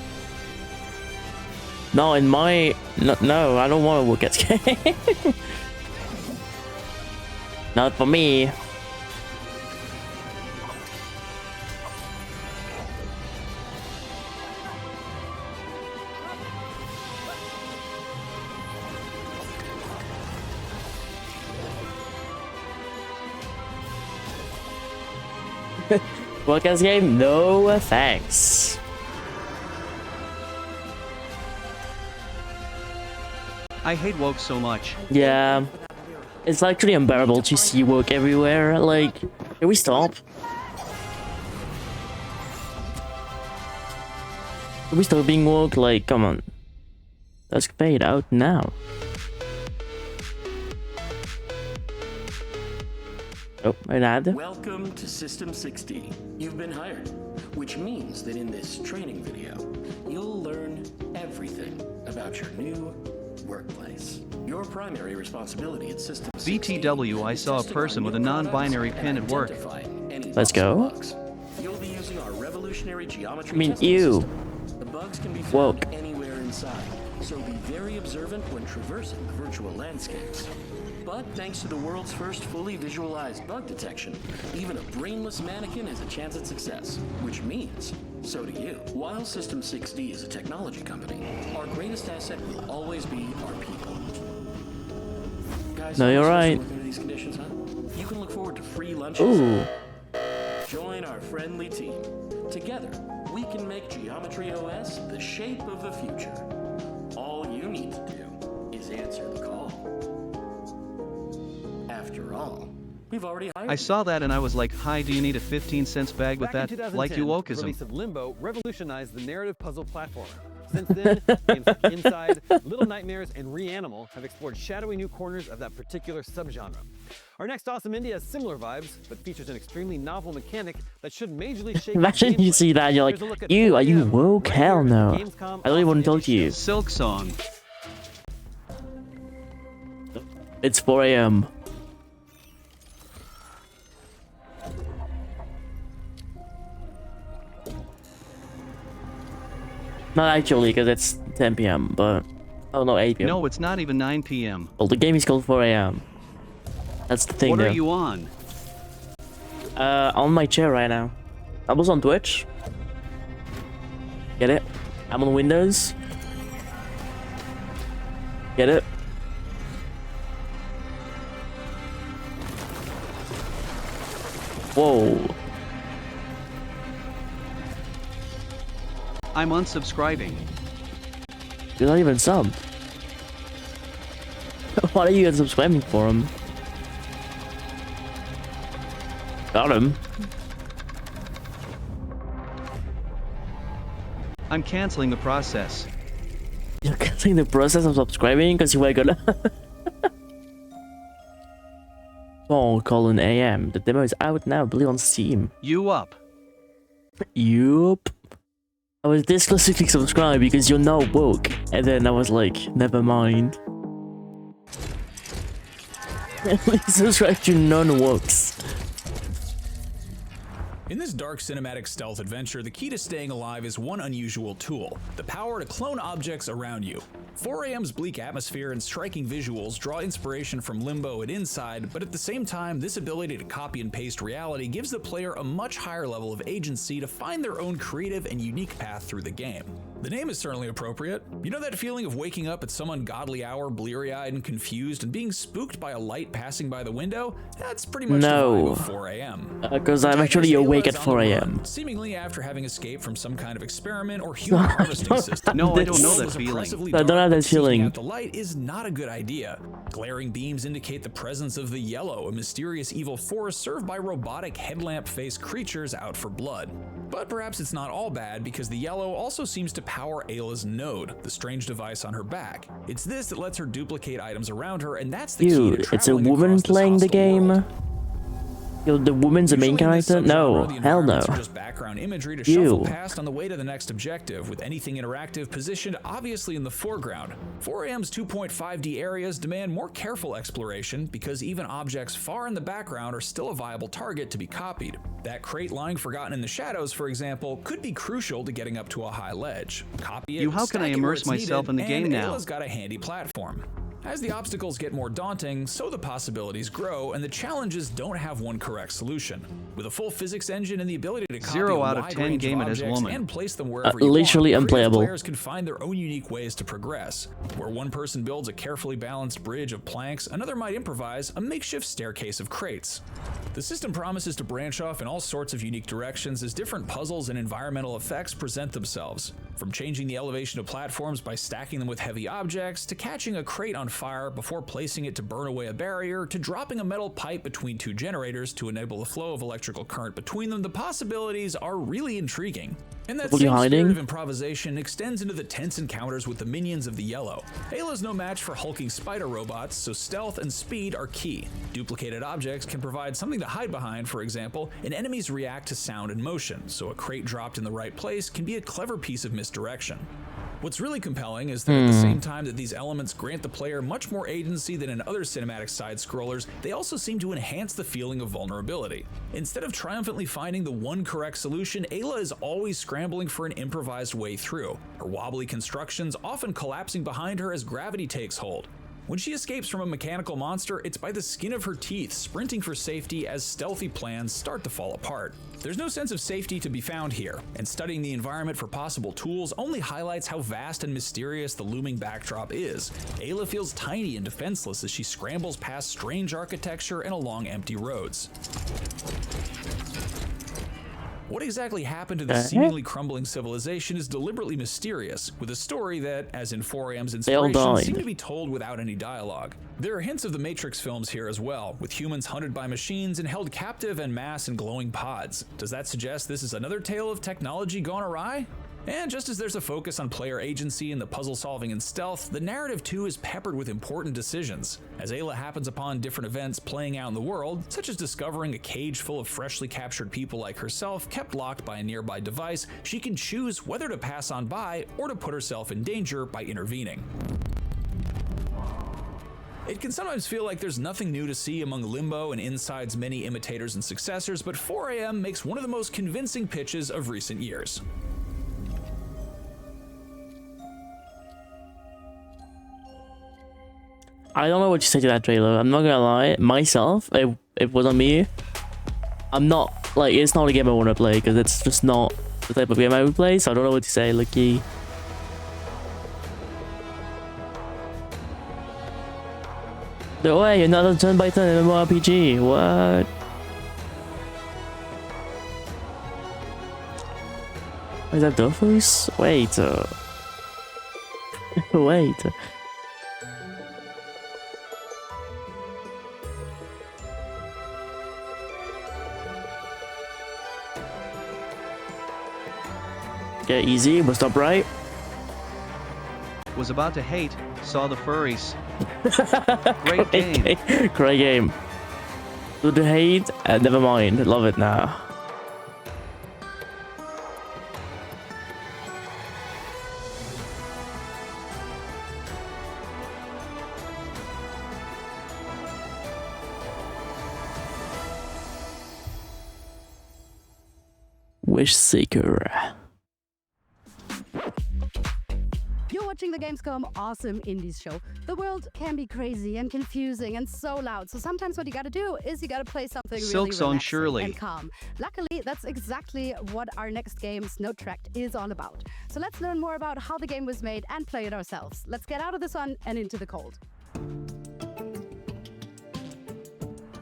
No, in my... No, I don't want a woke-ass game. Not for me. Woke-ass game? No thanks. I hate woke so much. Yeah. It's actually unbearable to see woke everywhere. Like, can we stop? Can we stop being woke? Like, come on. Let's fade out now. Oh, an ad. Welcome to System 60. You've been hired, which means that in this training video, you'll learn everything about your new workplace. Your primary responsibility at System 60 BTW, I saw a person with a non-binary pin at work. Let's go. You'll be using our revolutionary geometry. I mean, ew. The bugs can be found Woke. anywhere inside, so be very observant when traversing the virtual landscapes. But thanks to the world's first fully visualized bug detection, even a brainless mannequin has a chance at success, which means so do you. While System 6D is a technology company, our greatest asset will always be our people. Guys, No, you're right. Under these conditions, huh? You can look forward to free lunches. Ooh. Join our friendly team. Together, we can make Geometry OS the shape of the future. All you need to do is answer the call. After all, we've already hired. I saw that and I was like, hi, do you need a 15 cents bag with Back that? in 2010, Like you the wokeism. release of Limbo revolutionized the narrative puzzle platformer. Since then, games like Inside, Little Nightmares, and Reanimal have explored shadowy new corners of that particular subgenre. Our next awesome indie has similar vibes, but features an extremely novel mechanic that should majorly shake. Imagine you see that, you're like, you, are you woke? Hell no. I don't even talk to you. Silk Song. It's 4 AM. Not actually, because it's 10 PM, but... Oh no, 8 PM. No, it's not even 9 PM. Well, the game is called 4 AM. That's the thing, What though. are you on? On my chair right now. I was on Twitch. Get it? I'm on Windows. Get it? Whoa. I'm unsubscribing. You're not even subbed. What are you unsubscribing for him? Got him. I'm canceling the process. You're canceling the process of subscribing because you were gonna. 4 AM. The demo is out now, I believe on Steam. You up? Yup. I was this close to click subscribe because you're not woke, and then I was like, never mind. Please subscribe to non-wokes. In this dark cinematic stealth adventure, the key to staying alive is one unusual tool: the power to clone objects around you. 4 AM's bleak atmosphere and striking visuals draw inspiration from Limbo and Inside, but at the same time, this ability to copy and paste reality gives the player a much higher level of agency to find their own creative and unique path through the game. The name is certainly appropriate. You know that feeling of waking up at some ungodly hour, bleary-eyed and confused, and being spooked by a light passing by the window? That's pretty much the vibe of 4 AM. Because I'm actually awake at 4 AM. Seemingly after having escaped from some kind of experiment or human harvesting system. No, I don't know that feeling. I don't have that feeling. Out the light is not a good idea. Glaring beams indicate the presence of the Yellow, a mysterious evil force served by robotic headlamp-faced creatures out for blood. But perhaps it's not all bad, because the Yellow also seems to power Ayla's node, the strange device on her back. It's this that lets her duplicate items around her, and that's the key to Dude, it's a traveling woman across this playing the hostile game? world. Yo, the woman's the main character? No, hell no. Are just background imagery to shuffle past on the way to the next objective, with anything interactive positioned obviously in the foreground. 4 AM's 2.5D areas demand more careful exploration, because even objects far in the background are still a viable target to be copied. That crate lying forgotten in the shadows, for example, could be crucial to getting up to a high ledge. Copy it, How can I stack it where immerse it's myself needed, in the game and now? Ayla's got a handy platform. As the obstacles get more daunting, so the possibilities grow, and the challenges don't have one correct solution. With a full physics engine and the ability to copy 0 a out of wide 10 range game of it as objects woman. and place them wherever you literally want, creative unplayable. players can find their own unique ways to progress. Where one person builds a carefully balanced bridge of planks, another might improvise a makeshift staircase of crates. The system promises to branch off in all sorts of unique directions as different puzzles and environmental effects present themselves. From changing the elevation of platforms by stacking them with heavy objects, to catching a crate on fire before placing it to burn away a barrier, to dropping a metal pipe between two generators to enable the flow of electrical current between them, the possibilities are really intriguing. And that same spirit of improvisation extends into the tense encounters with the minions of the Yellow. Ayla's no match for hulking spider robots, so stealth and speed are key. Duplicated objects can provide something to hide behind, for example, and enemies react to sound and motion, so a crate dropped in the right place can be a clever piece of misdirection. What's really compelling is that at the same time that these elements grant the player much more agency than in other cinematic side-scrollers, they also seem to enhance the feeling of vulnerability. Instead of triumphantly finding the one correct solution, Ayla is always scrambling for an improvised way through, her wobbly constructions often collapsing behind her as gravity takes hold. When she escapes from a mechanical monster, it's by the skin of her teeth, sprinting for safety as stealthy plans start to fall apart. There's no sense of safety to be found here, and studying the environment for possible tools only highlights how vast and mysterious the looming backdrop is. Ayla feels tiny and defenseless as she scrambles past strange architecture and along empty roads. What exactly happened to this seemingly crumbling civilization is deliberately mysterious, with a story that, as in 4 AM's inspiration, seemed to be told without any dialogue. There are hints of the Matrix films here as well, with humans hunted by machines and held captive en masse in glowing pods. Does that suggest this is another tale of technology gone awry? And just as there's a focus on player agency and the puzzle solving and stealth, the narrative too is peppered with important decisions. As Ayla happens upon different events playing out in the world, such as discovering a cage full of freshly captured people like herself kept locked by a nearby device, she can choose whether to pass on by or to put herself in danger by intervening. It can sometimes feel like there's nothing new to see among Limbo and Inside's many imitators and successors, but 4 AM makes one of the most convincing pitches of recent years. I don't know what you say to that trailer. I'm not gonna lie. Myself, if it was on me, I'm not, like, it's not a game I want to play because it's just not the type of game I would play, so I don't know what to say, Lucky. No way, another turn-by-turn MMORPG, what? Is that Dofus? Wait, wait. Okay, easy, we'll stop right. Was about to hate, saw the furries. Great game. Great game. Do the hate? Never mind. Love it now. Wish Seeker. You're watching the Gamescom Awesome Indies show. The world can be crazy and confusing and so loud, so sometimes what you gotta do is you gotta play something Silk's really on relaxing Shirley. and calm. Luckily, that's exactly what our next game, Snow Tracked, is all about. So let's learn more about how the game was made and play it ourselves. Let's get out of the sun and into the cold.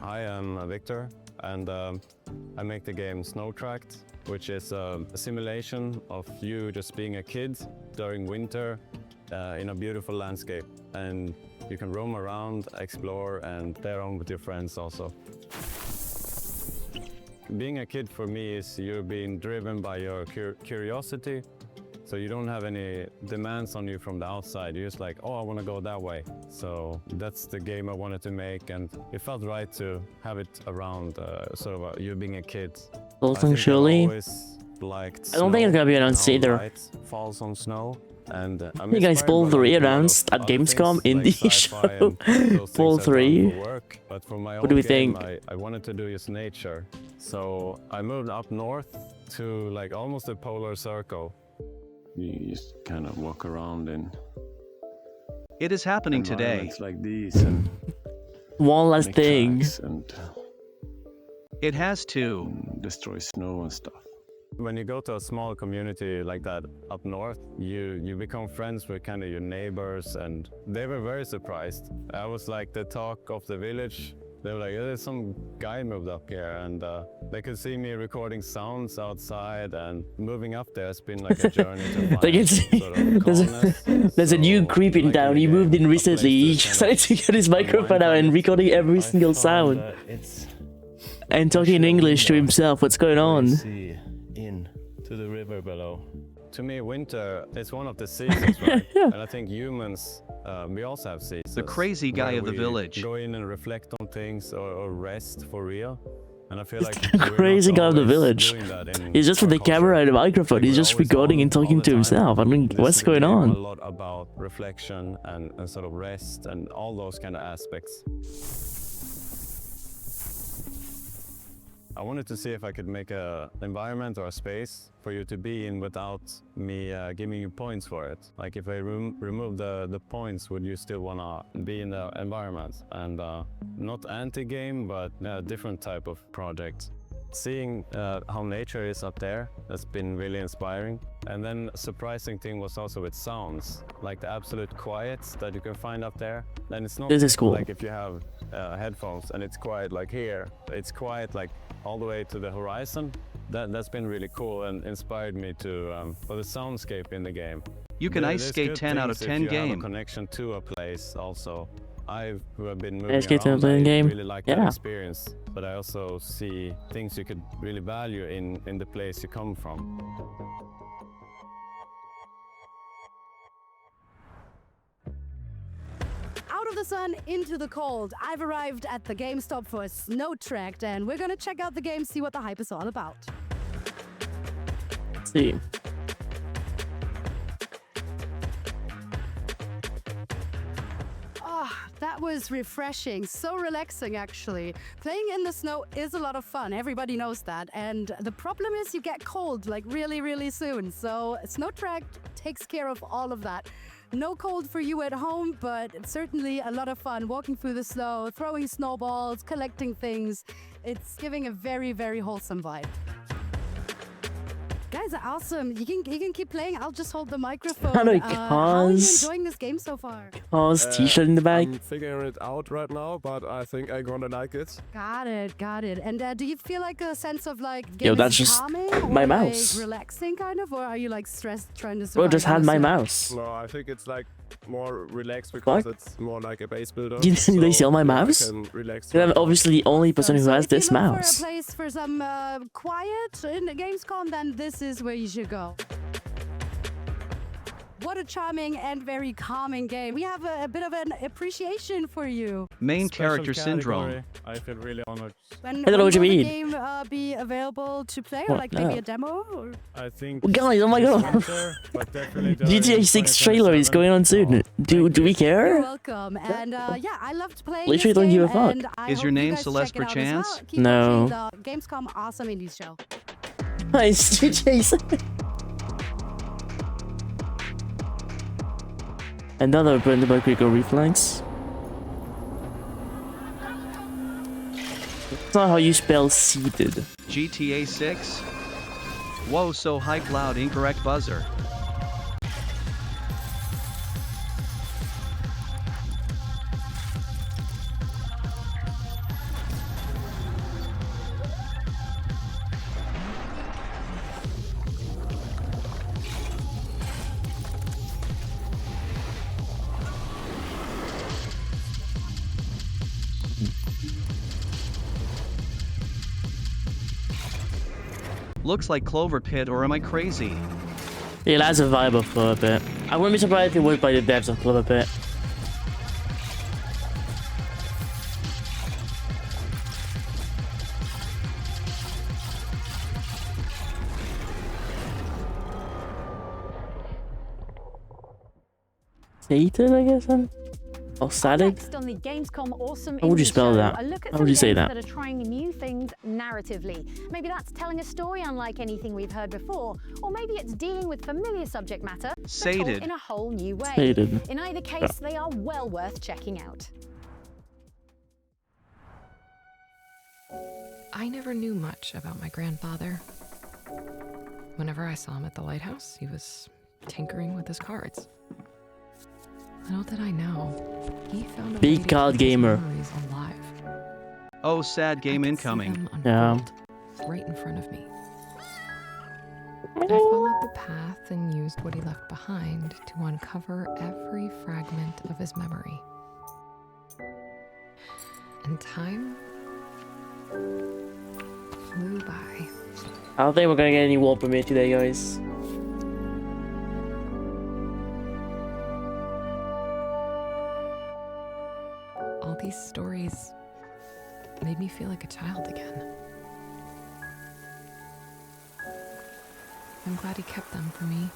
Hi, I'm Victor, and I make the game Snow Tracked, which is a simulation of you just being a kid during winter in a beautiful landscape. And you can roam around, explore, and play around with your friends also. Being a kid for me is you're being driven by your curiosity. So you don't have any demands on you from the outside. You're just like, oh, I want to go that way. So that's the game I wanted to make, and it felt right to have it around sort of you being a kid. Also, surely. I don't think it's gonna be announced either. Falls on snow. And I think I spoiled 3 announced at Gamescom Indie show. Fall 3. But for my what do we game, think? I wanted to do just nature. So I moved up north to like almost the polar circle. You just kind of walk around in. It is happening today. Like these and one last thing. And it has to destroy snow and stuff. When you go to a small community like that up north, you become friends with kind of your neighbors, and they were very surprised. I was like the talk of the village. They were like, there's some guy moved up here, and they could see me recording sounds outside, and moving up there has been like a journey to find sort of there's a new creeping down. He moved in recently. He decided to get his microphone out and recording every single sound. And talking in English to himself. What's going on? In to the river below. To me, winter is one of the seasons, right? And I think humans, we also have seasons. The crazy guy of the village. Go in and reflect on things or rest for real. And I feel like the crazy guy of the village. He's just with the camera and the microphone. He's just recording and talking to himself. I mean, what's going on? A lot about reflection and sort of rest and all those kind of aspects. I wanted to see if I could make an environment or a space for you to be in without me giving you points for it. Like if I remove the points, would you still want to be in the environment? And not anti-game, but a different type of project. Seeing how nature is up there, that's been really inspiring. And then a surprising thing was also with sounds, like the absolute quiet that you can find up there. And it's not this is cool. Like if you have headphones and it's quiet like here, it's quiet like all the way to the horizon. That's been really cool and inspired me to for the soundscape in the game. You can ice skate 10 out of 10 if you have game. a connection to a place also. I've been moving Ice skate 10 around. out of 10 game. Really like that experience, but I also see things you could really value in the place you come from. Out of the sun, into the cold. I've arrived at the GameStop for a Snow Tract, and we're gonna check out the game, see what the hype is all about. Let's see. That was refreshing, so relaxing actually. Playing in the snow is a lot of fun, everybody knows that. And the problem is you get cold like really, really soon. So Snow Tract takes care of all of that. No cold for you at home, but it's certainly a lot of fun walking through the snow, throwing snowballs, collecting things. It's giving a very, very wholesome vibe. Guys are awesome. You can keep playing. I'll just hold the microphone. How are you enjoying this game so far? T-shirt in the back. I'm figuring it out right now, but I think I'm gonna like it. Got it. And do you feel like a sense of like Yo, that's just calming my or mouse. like relaxing kind of, or are you like stressed trying to survive? Bro, just had my mouse. No, I think it's like more relaxed because it's more like a base builder. You didn't really steal my mouse? I can relax. I'm obviously the only person who has this mouse. For a place for some quiet in the Gamescom, then this is where you should go. What a charming and very calming game. We have a bit of an appreciation for you. Main character syndrome. I feel really honored. When I don't know what you will the mean. game be available to play, or like maybe a demo? Or? I think. Guys, oh my god. GTA 6 trailer is going on soon. Do we care? You're welcome. And yeah, I loved playing Literally this don't game, give a fuck. and I Is your hope you name guys Celeste check it out as perchance? well. Keep No. watching the Gamescom Awesome Indies show. Nice, GTA. Another Brandenburg Rico reflex. That's not how you spell seated. GTA 6? Whoa, so hype loud, incorrect buzzer. Looks like Clover Pit, or am I crazy? Yeah, that's a vibe of Clover Pit. I wouldn't be surprised if it was by the devs of Clover Pit. Sated, I guess then? Or Sated? Next on the Gamescom Awesome How would you Indie spell Show, that? a look at How some would you say games that? are trying new things narratively. Maybe that's telling a story unlike anything we've heard before, or maybe it's dealing with familiar subject matter but told Sated. in a whole new way. Sated. In either case, they are well worth checking out. I never knew much about my grandfather. Whenever I saw him at the lighthouse, he was tinkering with his cards. Little did I know, he found a way Big to card keep his gamer. memories alive. Oh, sad game incoming. Yeah. Right in front of me. I followed the path and used what he left behind to uncover every fragment of his memory. And time flew by. I don't think we're gonna get any war from here today, guys. All these stories made me feel like a child again. I'm glad he kept them for me.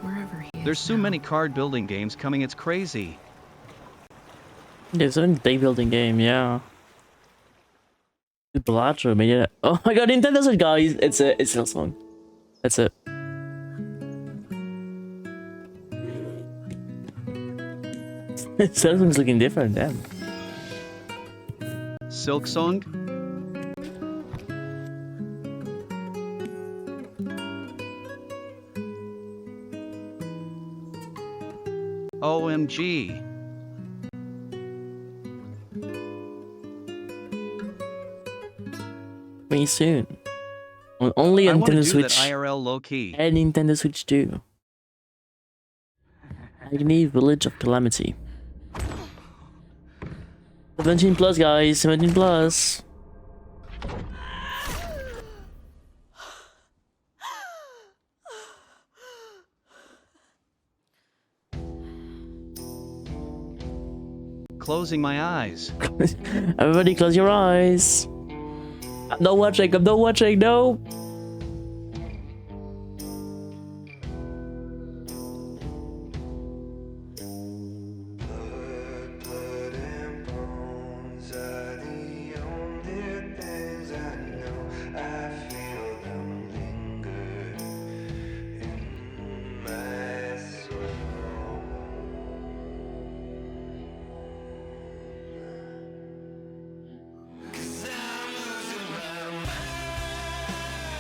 Wherever he is. There's so many card building games coming, it's crazy. There's a day building game, yeah. Blatcher made it. Oh my god, Nintendo Switch, guys! It's a song. That's it. This one's looking different, damn. Silk Song? OMG. Coming soon. Only I wanna Nintendo do Switch. that IRL low key. And Nintendo Switch 2. Agony Village of Calamity. 17 plus, guys. 17 plus. closing my eyes. Everybody close your eyes. I'm not watching, no.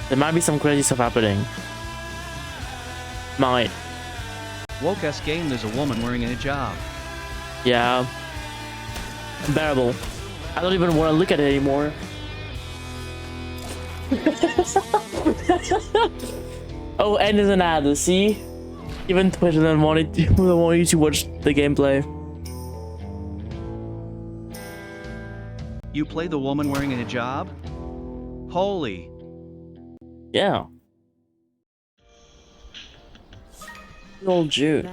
There might be some crazy stuff happening. Might. Woke-ass game, there's a woman wearing a hijab. Yeah. Unbearable. I don't even want to look at it anymore. Oh, and there's an ad, see? Even Twitter doesn't want you to watch the gameplay. You play the woman wearing a hijab? Holy. Yeah. Old Jude.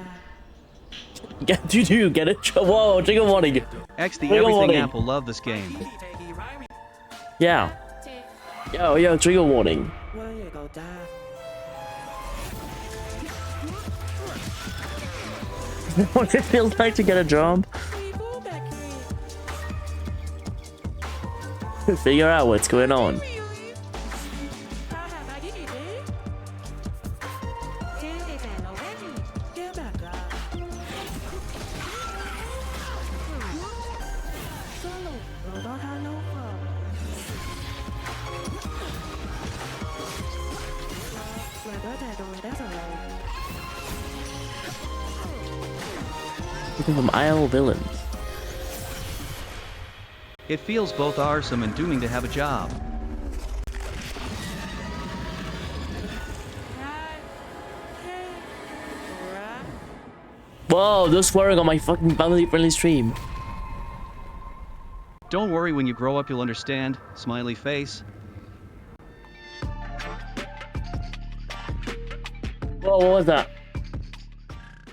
Get it? Whoa, trigger warning. X the Trigger everything warning. Apple love this game. Yeah. Yo, trigger warning. What it feels like to get a job? Figure out what's going on. From IL villains. It feels both arsome and dooming to have a job. Whoa, they're swearing on my fucking family-friendly stream. Don't worry, when you grow up you'll understand. Smiley face. Whoa, what was that?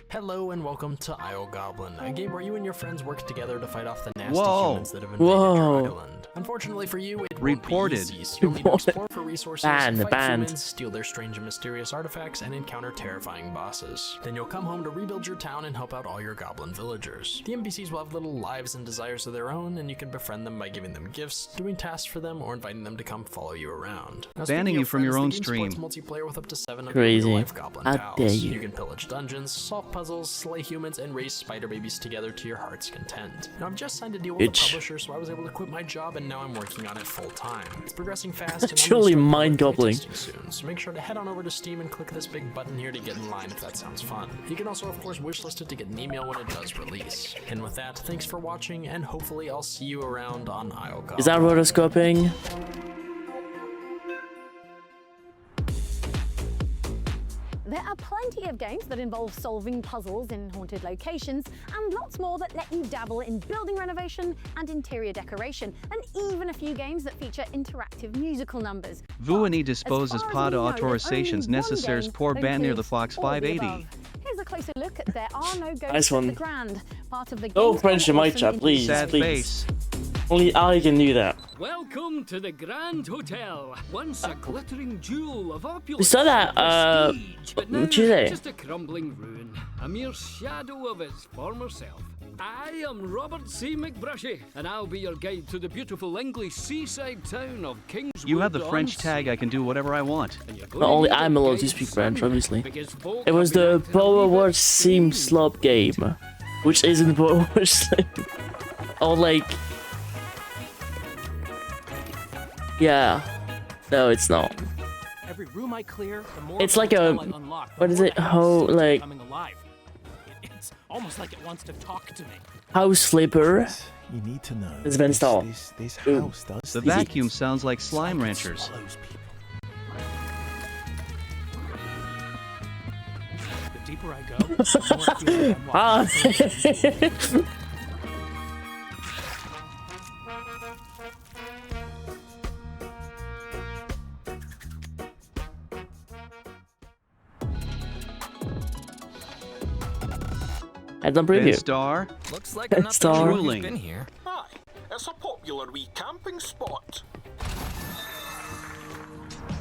Hello and welcome to Isle Goblin, a game where you and your friends work together to fight off the nasty humans that have invaded your island. Unfortunately for you, it Reported. won't be easy. You'll need to explore for resources, fight humans, steal their strange and mysterious artifacts, and encounter terrifying bosses. Then you'll come home to rebuild your town and help out all your goblin villagers. The NPCs will have little lives and desires of their own, and you can befriend them by giving them gifts, doing tasks for them, or inviting them to come follow you around. Now, Banning you from your own stream. Multiplayer with up to 7 Crazy. of your real-life goblin How pals. dare you. You can pillage dungeons, solve puzzles, slay humans, and raise spider babies together to your heart's content. Now, I've just signed a deal with a publisher, so I was able to quit my job, and now I'm working on it full time. It's progressing fast, and Truly mind-boggling. soon. So make sure to head on over to Steam and click this big button here to get in line if that sounds fun. You can also, of course, wishlist it to get an email when it does release. And with that, thanks for watching, and hopefully I'll see you around on Isle Goblin. Is that rotoscoping? There are plenty of games that involve solving puzzles in haunted locations, and lots more that let you dabble in building renovation and interior decoration, and even a few games that feature interactive musical numbers. Vuani disposes pas d'autorisations nécessaires pour bannir the Fox 580. Here's a closer look at There Are No Ghosts Nice one. at the Grand, part of the No Gamescom French in my Awesome chat, Indie please, Sad please. face. Only I can do that. Welcome to the Grand Hotel, once a glittering jewel of opulence. We saw that, prestige, but now Tuesday. just a crumbling ruin, a mere shadow of its former self. I am Robert C. McBrushy, and I'll be your guide to the beautiful English seaside town of Kingswood. You have the French tag, I can do whatever I want. Not only I'm allowed to speak French, obviously. It was the Power Watch Sim Slop game, which isn't Power Watch Sim. Or like... Yeah. No, it's not. Every room I clear, the more It's like a... I unlock, the What is more it? the house How, seems to be like... coming alive. It's almost like it wants to talk to me. House Flipper. You need to know. It's Ben Stahl. This Ooh. house does The things. vacuum sounds like slime ranchers. The deeper I go, the more I feel like I'm walking Ah. Heads on preview. Star. Looks like another Star. has been here. Aye, it's a popular wee camping spot.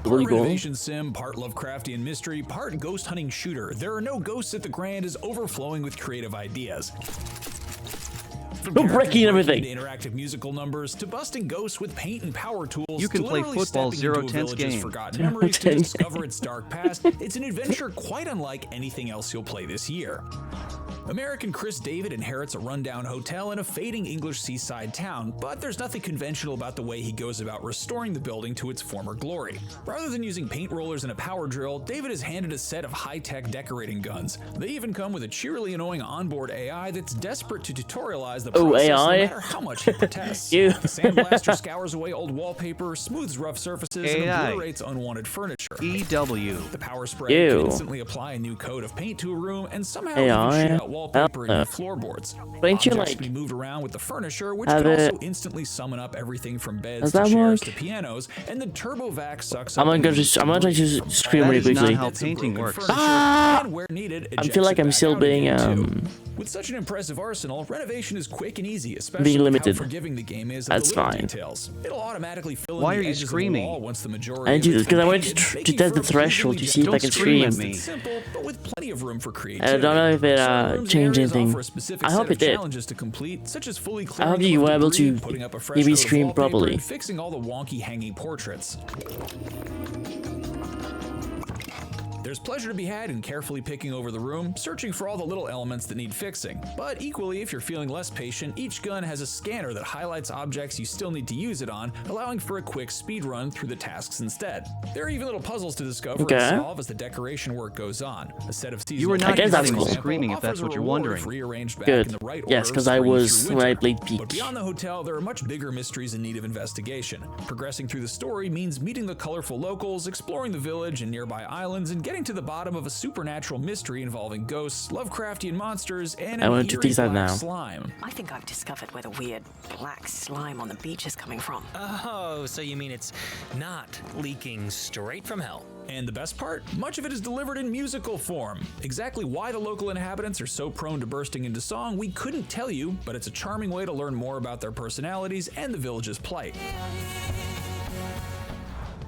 Part renovation sim, part Lovecraftian mystery, part ghost hunting shooter. There are no ghosts at the Grand is overflowing with creative ideas. From breaking everything. Interactive musical numbers to busting ghosts with paint and power tools. You can to play literally football stepping zero into a tense village's game. forgotten memories to discover its dark past. It's an adventure quite unlike anything else you'll play this year. American Chris David inherits a rundown hotel in a fading English seaside town, but there's nothing conventional about the way he goes about restoring the building to its former glory. Rather than using paint rollers and a power drill, David is handed a set of high-tech decorating guns. They even come with a cheerily annoying onboard AI that's desperate to tutorialize the process no matter how much he protests. The sandblaster scours away old wallpaper, smooths rough surfaces, and obliterates unwanted furniture. EW. The power spray can instantly apply a new coat of paint to a room and somehow even shoot out wallpaper and new floorboards. Don't you Objects like be moved around with the furniture, which have can it- also instantly summon up everything from beds Does to that chairs work? to pianos, and the TurboVac sucks I'm up gonna images I'm gonna try to scream That really is not quickly. how painting works. and where needed, I feel like I'm still being with such an impressive arsenal, renovation is quick and easy, being especially limited. how forgiving the game is of That's the little fine. details. It'll automatically fill Why in are the you edges of the screaming? wall once the majority I of do it's this because I want completed, to making test for the a threshold to see if I can stream. It's simple, but with plenty of room for creativity. And I don't know if it Some rooms and changed areas anything. offer a specific I set hope of it did. challenges to complete, such as fully I clearing hope them you of were able debris, to putting up a fresh maybe coat of stream wallpaper, properly. and fixing all the wonky hanging portraits. There's pleasure to be had in carefully picking over the room, searching for all the little elements that need fixing. But equally, if you're feeling less patient, each gun has a scanner that highlights objects you still need to use it on, allowing for a quick speed run through the tasks instead. There are even little puzzles to discover and solve as the decoration work goes on. A set of seasonal You were not I guess that's cutting cool. while screaming if that's what you're wondering. Rearranged back Good. in the right Yes, order, because I spring was through when I winter. played Peak. But beyond the hotel, there are much bigger mysteries in need of investigation. Progressing through the story means meeting the colorful locals, exploring the village and nearby islands, and getting to the bottom of a supernatural mystery involving ghosts, Lovecraftian monsters, and I an want to eerie tease that black now. slime. I think I've discovered where the weird black slime on the beach is coming from. Oh, so you mean it's not leaking straight from hell? And the best part? Much of it is delivered in musical form. Exactly why the local inhabitants are so prone to bursting into song, we couldn't tell you, but it's a charming way to learn more about their personalities and the village's plight.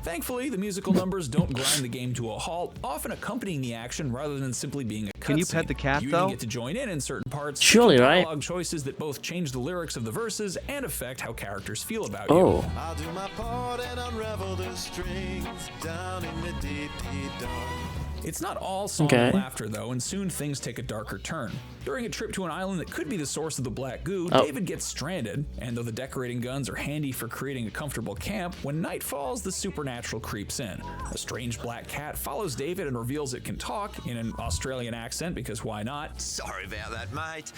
Thankfully, the musical numbers don't grind the game to a halt, often accompanying the action rather than simply being a cutscene. Can you pet the cat, you though? even get to join in certain parts. Surely, making right? Dialogue choices that both change the lyrics of the verses and affect how characters feel about Oh. you. I'll do my part and unravel the strings down in the deep, deep dark. It's not all song Okay. and laughter, though, and soon things take a darker turn. During a trip to an island that could be the source of the black goo, David gets stranded, and though the decorating guns are handy for creating a comfortable camp, when night falls, the supernatural creeps in. A strange black cat follows David and reveals it can talk in an Australian accent, because why not? Sorry about that, mate.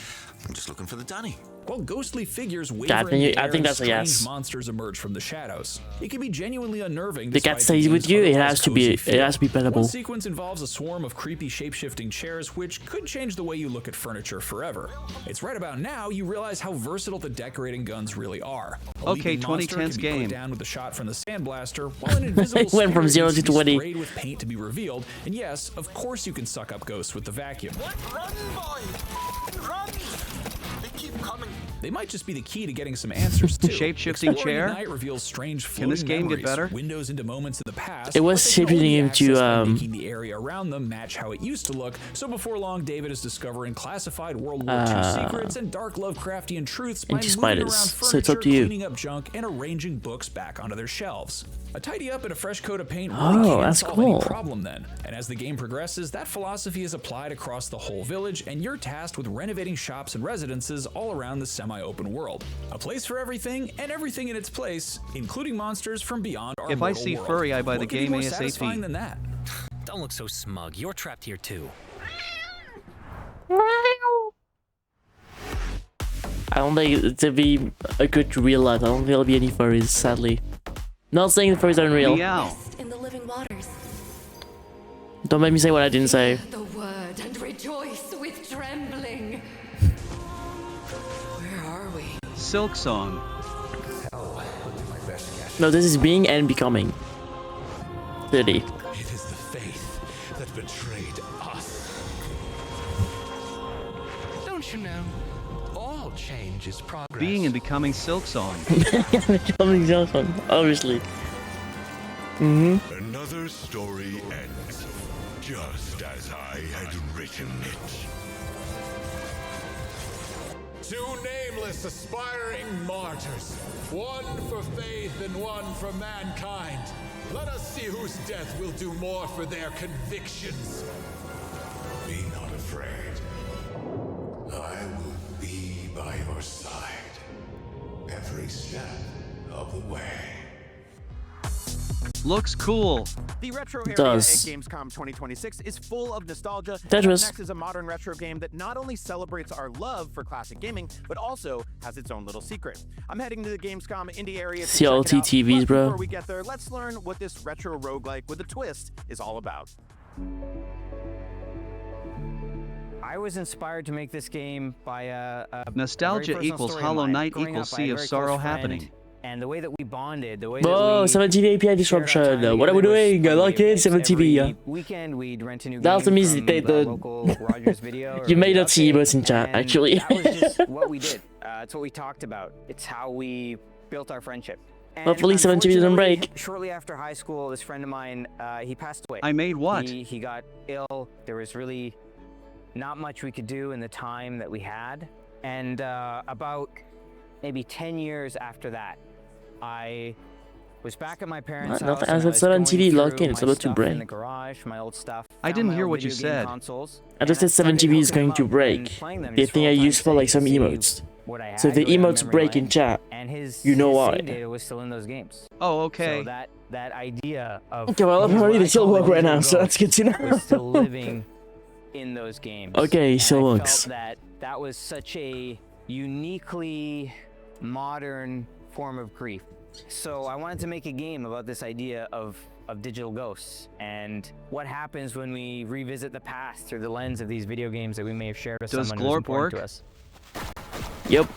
I'm just looking for the dunny. While ghostly figures waver Yeah, I in think- the I air think and that's a strange yes. monsters emerge from the shadows. It can be genuinely unnerving. The cat despite stays game's with you. It otherwise has to be. cozy It feel. has to be One bettable. sequence involves a swarm of creepy shape-shifting chairs, which could change the way you look at furniture forever. It's right about now you realize how versatile the decorating guns really are. A Okay, leaping monster 2010's can be put game. down with a shot from the sandblaster, while an invisible It went from spirit 0 needs to be 20. sprayed with paint to be revealed. And yes, of course you can suck up ghosts with the vacuum. Run, boy! Run! They keep coming. They might just be the key to getting some answers too. Shape-shifting Exploring chair? the night reveals strange Can this floating game get memories, better? windows into moments in the past. It was but they can only shaping be him to, accessed by making the area around them match how it used to look. So before long, David is discovering classified World War II secrets and dark Lovecraftian truths by into moving around spiders. furniture, So it's up to you. cleaning up junk, and arranging books back onto their shelves. A tidy up and a fresh coat of paint really Oh, can't that's solve cool. any problem then. And as the game progresses, that philosophy is applied across the whole village, and you're tasked with renovating shops and residences all around the semi-open world. A place for everything and everything in its place, including monsters from beyond our If I mortal see world. furry, I buy the What could be game more ASAP. satisfying than that? Don't look so smug. You're trapped here too. I don't think it to be a good real life. I don't think there'll be any furries, sadly. Not saying the furries aren't real. Meow. In the living waters. Don't make me say what I didn't say. The word and rejoice with trembling. Where are we? Silk Song. No, this is being and becoming. 30. It is the faith that betrayed us. Don't you change is progress. Being and becoming Silksong. Becoming Silksong, obviously. Another story ends, just as I had written it. Two nameless aspiring martyrs, one for faith and one for mankind. Let us see whose death will do more for their convictions. Be not afraid. I will be by your side every step of the way. Looks cool. The retro area at Gamescom 2026 is full of nostalgia. Next is a modern retro game that not only celebrates our love for classic gaming, but also has its own little secret. I'm heading to the Gamescom indie area to check it out, TVs, but bro. before we get there, let's learn what this retro roguelike with a twist is all about. I was inspired to make this game by a Nostalgia equals Hollow Knight equals Sea of Sorrow happening. And the way that we bonded, the way Whoa, 7TV API disruption. What are we doing? I like it, 7TV. Weekend we'd rent a new That was the music they did. You may not see emotes in chat, actually. That was just what we did. It's what we talked about. It's how we built our friendship. And hopefully 7TV doesn't break. Shortly after high school, this friend of mine, he passed away. I made what? He got ill. There was really not much we could do in the time that we had. And about maybe 10 years after that, I was back at my parents' house. As at 7TV logged in, it's about to break. In the garage, my old stuff. I didn't hear what you said. I just said 7TV is going to break. The thing I used for like some emotes. So if the emotes break in chat, you know why. Data was still in those games. Oh, okay. So that idea of okay, well, apparently they still work right now, so that's good to know. Was still living in those games. Okay, so I looks. felt that was such a uniquely modern form of grief. So I wanted to make a game about this idea of digital ghosts and what happens when we revisit the past through the lens of these video games that we may have shared with someone who's important to us. Yep.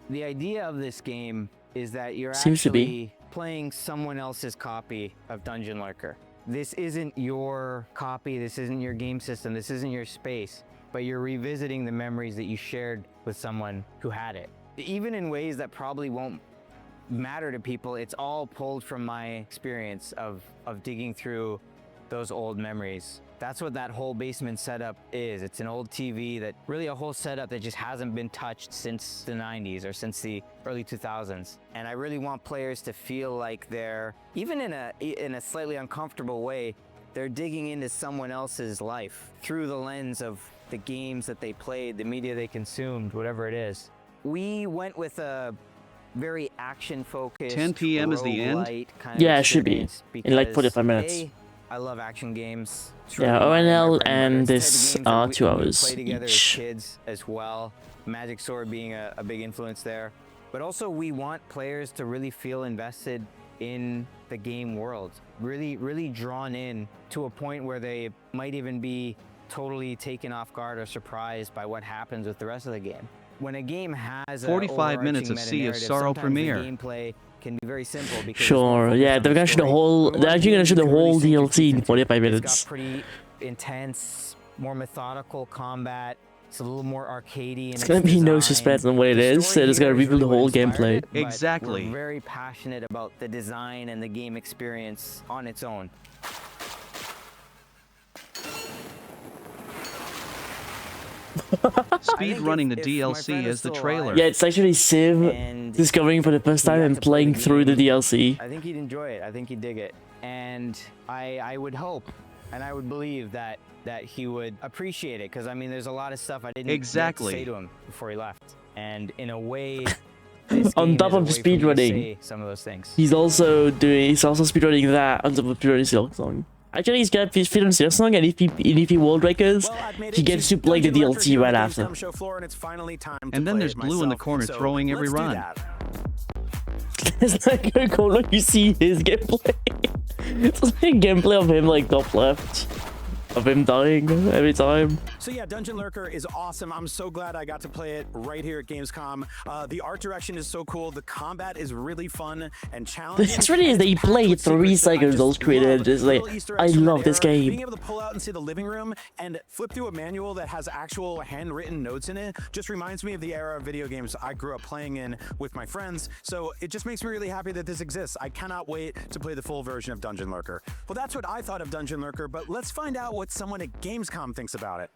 The idea of this game is that you're Seems to actually be. playing someone else's copy of Dungeon Lurker. This isn't your copy, this isn't your game system, this isn't your space, but you're revisiting the memories that you shared with someone who had it. Even in ways that probably won't matter to people, it's all pulled from my experience of digging through those old memories. That's what that whole basement setup is. It's an old TV that really a whole setup that just hasn't been touched since the 90s or since the early 2000s. And I really want players to feel like they're, even in a slightly uncomfortable way, they're digging into someone else's life through the lens of the games that they played, the media they consumed, whatever it is. We went with a very action-focused 10 p.m. is the end? Yeah, it should be. In like 45 minutes. I love action games. Yeah, ONL and this are 2 hours play together as each. kids as well. Magic Sword being a big influence there. But also we want players to really feel invested in the game world. Really drawn in to a point where they might even be totally taken off guard or surprised by what happens with the rest of the game. When a game has 45 minutes of Sea of Sorrow premiere. Gameplay can be very simple because Sure, yeah, they're gonna show the whole. They're actually gonna show the whole DLC in 45 It's minutes. got pretty intense, more methodical combat. It's a little more arcadey. It's gonna be no suspense on what it is, so it's gonna reveal the whole gameplay. Exactly. We're very passionate about the design and the game experience on its own. Speed running the DLC as the trailer. Yeah, it's actually Civ discovering for the first time and playing through the DLC. I think he'd enjoy it. I think he'd dig it. And I would hope and I would believe that he would appreciate it, because I mean there's a lot of stuff I didn't get to say to him before he left. And in a way, On top of speedrunning, some of those things. he's also speedrunning that on top of speedrunning Silksong. Actually, he's gonna speedrun Silksong, and if he world records, he gets to play the DLC right after. And then there's Blue in the corner throwing every run. It's like very cool when you see his gameplay. It's like a gameplay of him like top left, of him dying every time. So yeah, Dungeon Lurker is awesome. I'm so glad I got to play it right here at Gamescom. The art direction is so cool. The combat is really fun and challenging. That's really is they played 3 seconds those created. It's like, I love this game. Being able to pull out and see the living room and flip through a manual that has actual handwritten notes in it just reminds me of the era of video games I grew up playing in with my friends. So it just makes me really happy that this exists. I cannot wait to play the full version of Dungeon Lurker. Well, that's what I thought of Dungeon Lurker, but let's find out what someone at Gamescom thinks about it.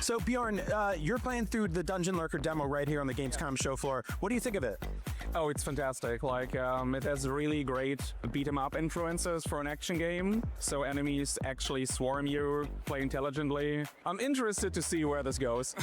So Bjorn, you're playing through the Dungeon Lurker demo right here on the Gamescom show floor. What do you think of it? Oh, it's fantastic. Like, it has really great beat-em-up influences for an action game. So enemies actually swarm you, play intelligently. I'm interested to see where this goes.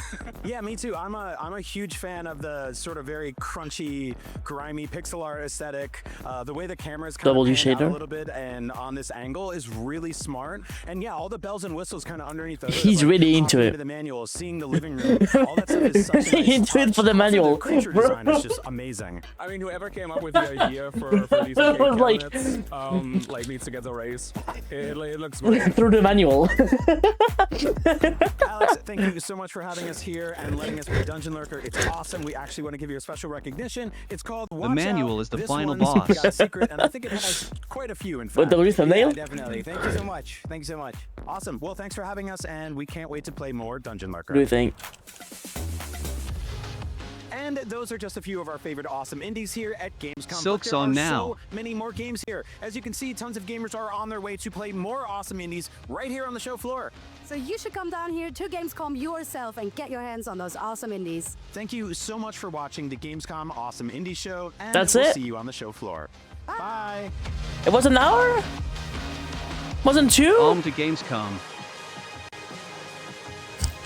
Yeah, me too. I'm a huge fan of the sort of very crunchy, grimy pixel art aesthetic. The way the camera's kind of panned out a little bit and on this angle is really smart. And yeah, all the bells and whistles kind of underneath the hood. He's really into it. The manual, seeing the living room, all that stuff is such a nice into it for the manual. The creature design is just amazing. I mean, whoever came up with the idea for these arcade cabinets, like needs to get the raise. It looks great. Through the manual. Alex, thank you so much for having us here and letting us play Dungeon Lurker. It's awesome. We actually want to give you a special recognition. It's called Watch The manual Out. is the This final one's boss. got a secret, and I think it has quite a few, in fact. With the thumbnail? Yeah, definitely. Thank you so much. Thank you so much. Awesome. Well, thanks for having us, and we can't wait to play more Dungeon Lurker. What do you think? And those are just a few of our favorite awesome indies here at Gamescom. Silk's But there on are now. so many more games here. As you can see, tons of gamers are on their way to play more awesome indies right here on the show floor. So you should come down here to Gamescom yourself and get your hands on those awesome indies. Thank you so much for watching the Gamescom Awesome Indie Show, and That's we'll it? see you on the show floor. Bye. It was an hour? Wasn't 2? Home to Gamescom.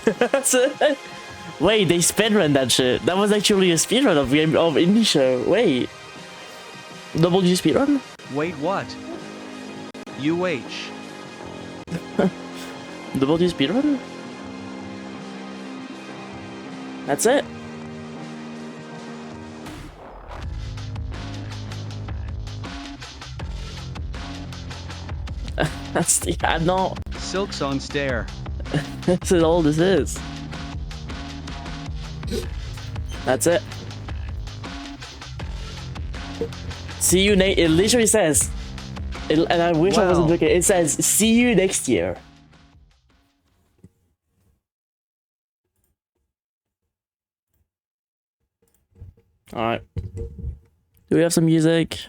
That's it. Wait, they speedrun that shit. That was actually a speedrun of indie show. Wait. Double G speedrun? Wait, what? UH. Double G speedrun? That's it. That's the no. Silk's on stare. That's all this is. That's it. See you next. It literally says, and I wish I wasn't looking. It says, "See you next year." All right. Do we have some music?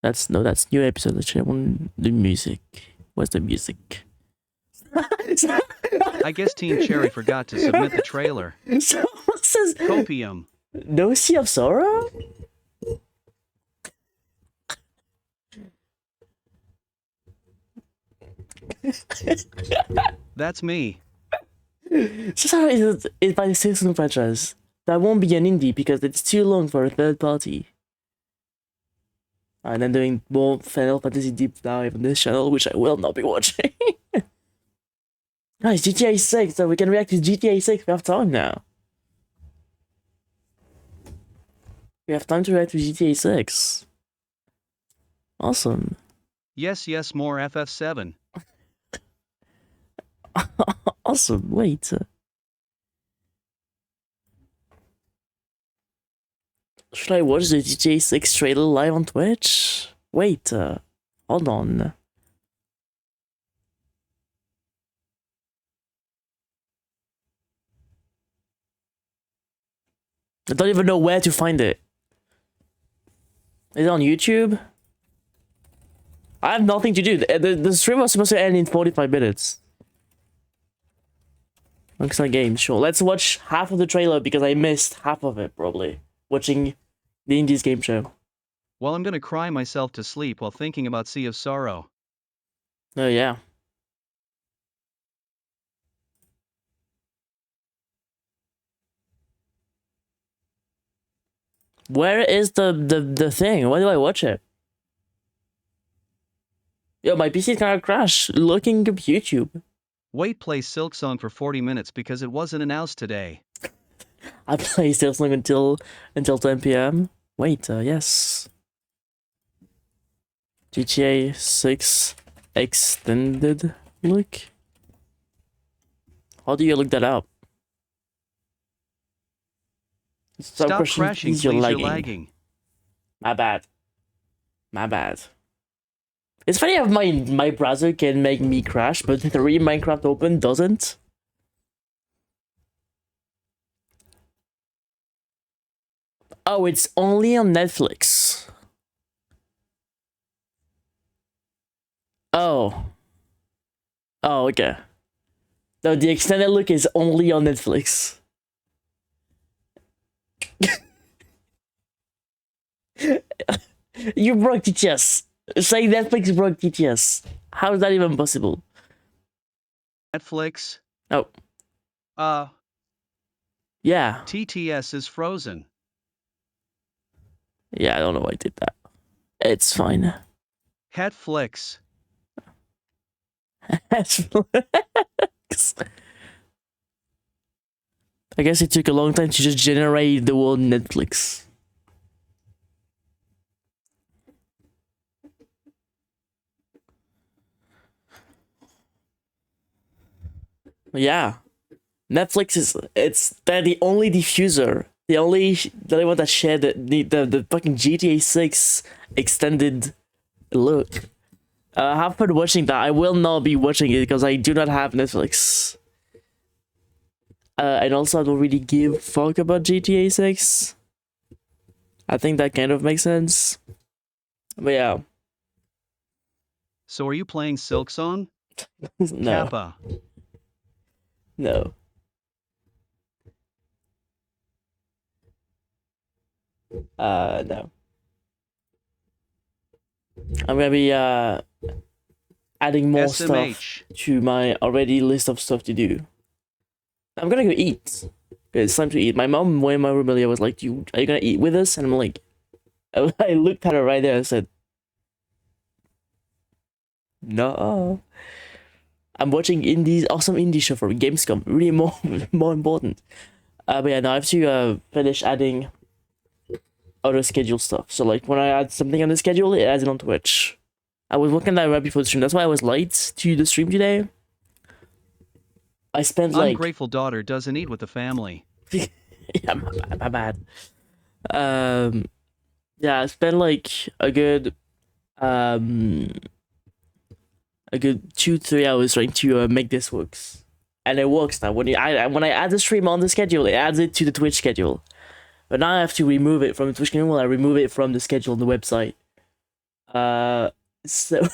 That's new episode. Actually, I want the music. Where's the music? I guess Team Cherry forgot to submit the trailer. Someone says Copium. No Sea of Sorrow? That's me. Sorrow is by the Simpson franchise. That won't be an indie because it's too long for a third party. And I'm doing more Final Fantasy deep dive on this channel, which I will not be watching. Nice, GTA 6, so we can react to GTA 6. We have time now. We have time to react to GTA 6. Awesome. Yes, more FF7. Awesome, wait. Should I watch the GTA 6 trailer live on Twitch? Wait, hold on. I don't even know where to find it. Is it on YouTube? I have nothing to do. The stream was supposed to end in 45 minutes. Looks like game, sure. Let's watch half of the trailer because I missed half of it, probably. Watching the Indies game show. Well, I'm gonna cry myself to sleep while thinking about Sea of Sorrow. Oh, yeah. Where is the thing? Why do I watch it? Yo, my PC kind of crashed looking at YouTube. Wait, play Silk Song for 40 minutes because it wasn't announced today. I play Silk Song until 10 PM. Wait, yes. GTA 6 extended look? How do you look that up? Stop crashing, please, you're lagging. My bad. My bad. It's funny how my browser can make me crash, but the Minecraft Open doesn't. Oh, it's only on Netflix. Oh. Oh, okay. No, the extended look is only on Netflix. You broke TTS. Say Netflix broke TTS. How is that even possible? Netflix? Oh. Yeah. TTS is frozen. Yeah, I don't know why I did that. It's fine. Netflix. Netflix. I guess it took a long time to just generate the word Netflix. Yeah, Netflix they're the only diffuser, the only one that shared the fucking GTA 6 extended look. Have fun watching that. I will not be watching it because I do not have Netflix. And also I don't really give a fuck about GTA 6. I think that kind of makes sense. But yeah. So are you playing Silksong? No. Kappa. No. No. I'm gonna be adding more stuff to my already list of stuff to do. I'm gonna go eat. It's time to eat. My mom went in my room earlier was like, are you gonna eat with us? And I'm like, I looked at her right there and said, no. I'm watching awesome indie show for Gamescom. Really more important. But yeah, now I have to finish adding other schedule stuff. So like when I add something on the schedule, it adds it on Twitch. I was working that right before the stream. That's why I was late to the stream today. I spent like... Ungrateful daughter doesn't eat with the family. Yeah, my bad. Yeah, I spent like a good 2-3 hours trying to make this work, and it works now. When I add the stream on the schedule, it adds it to the Twitch schedule. But now I have to remove it from the Twitch schedule. I remove it from the schedule on the website. So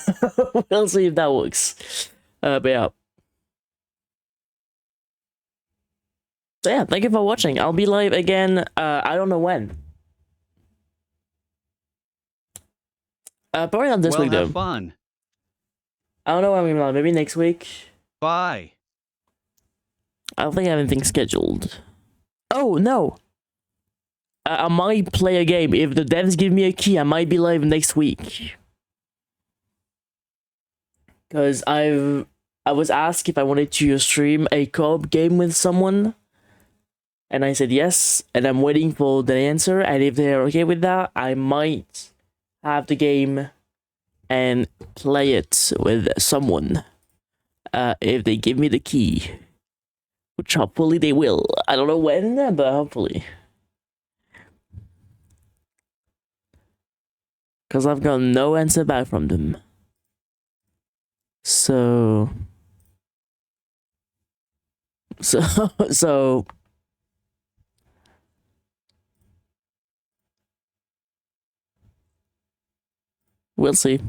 we'll see if that works. But yeah. So yeah, thank you for watching. I'll be live again. I don't know when. Probably not this week though. Have fun. I don't know when we're live. Maybe next week. Bye. I don't think I have anything scheduled. Oh no. I might play a game. If the devs give me a key, I might be live next week. Because I was asked if I wanted to stream a co-op game with someone. And I said yes, and I'm waiting for the answer, and if they're okay with that, I might have the game and play it with someone. If they give me the key. Which hopefully they will. I don't know when, but hopefully. Because I've got no answer back from them. So... We'll see.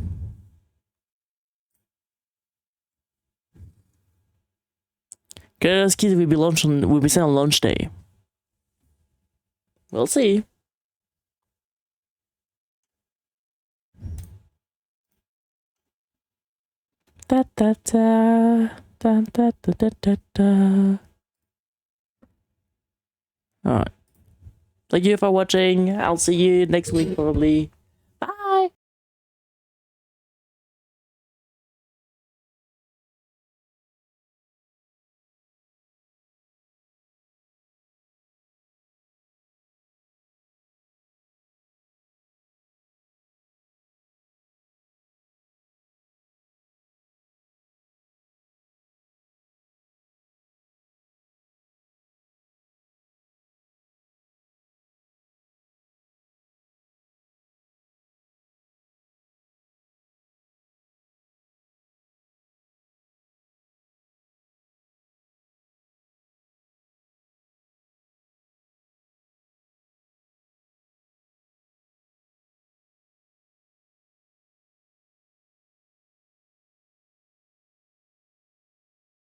Those keys will be sent on launch day. We'll see. Da da da da da da da da. Alright. Thank you for watching. I'll see you next week probably.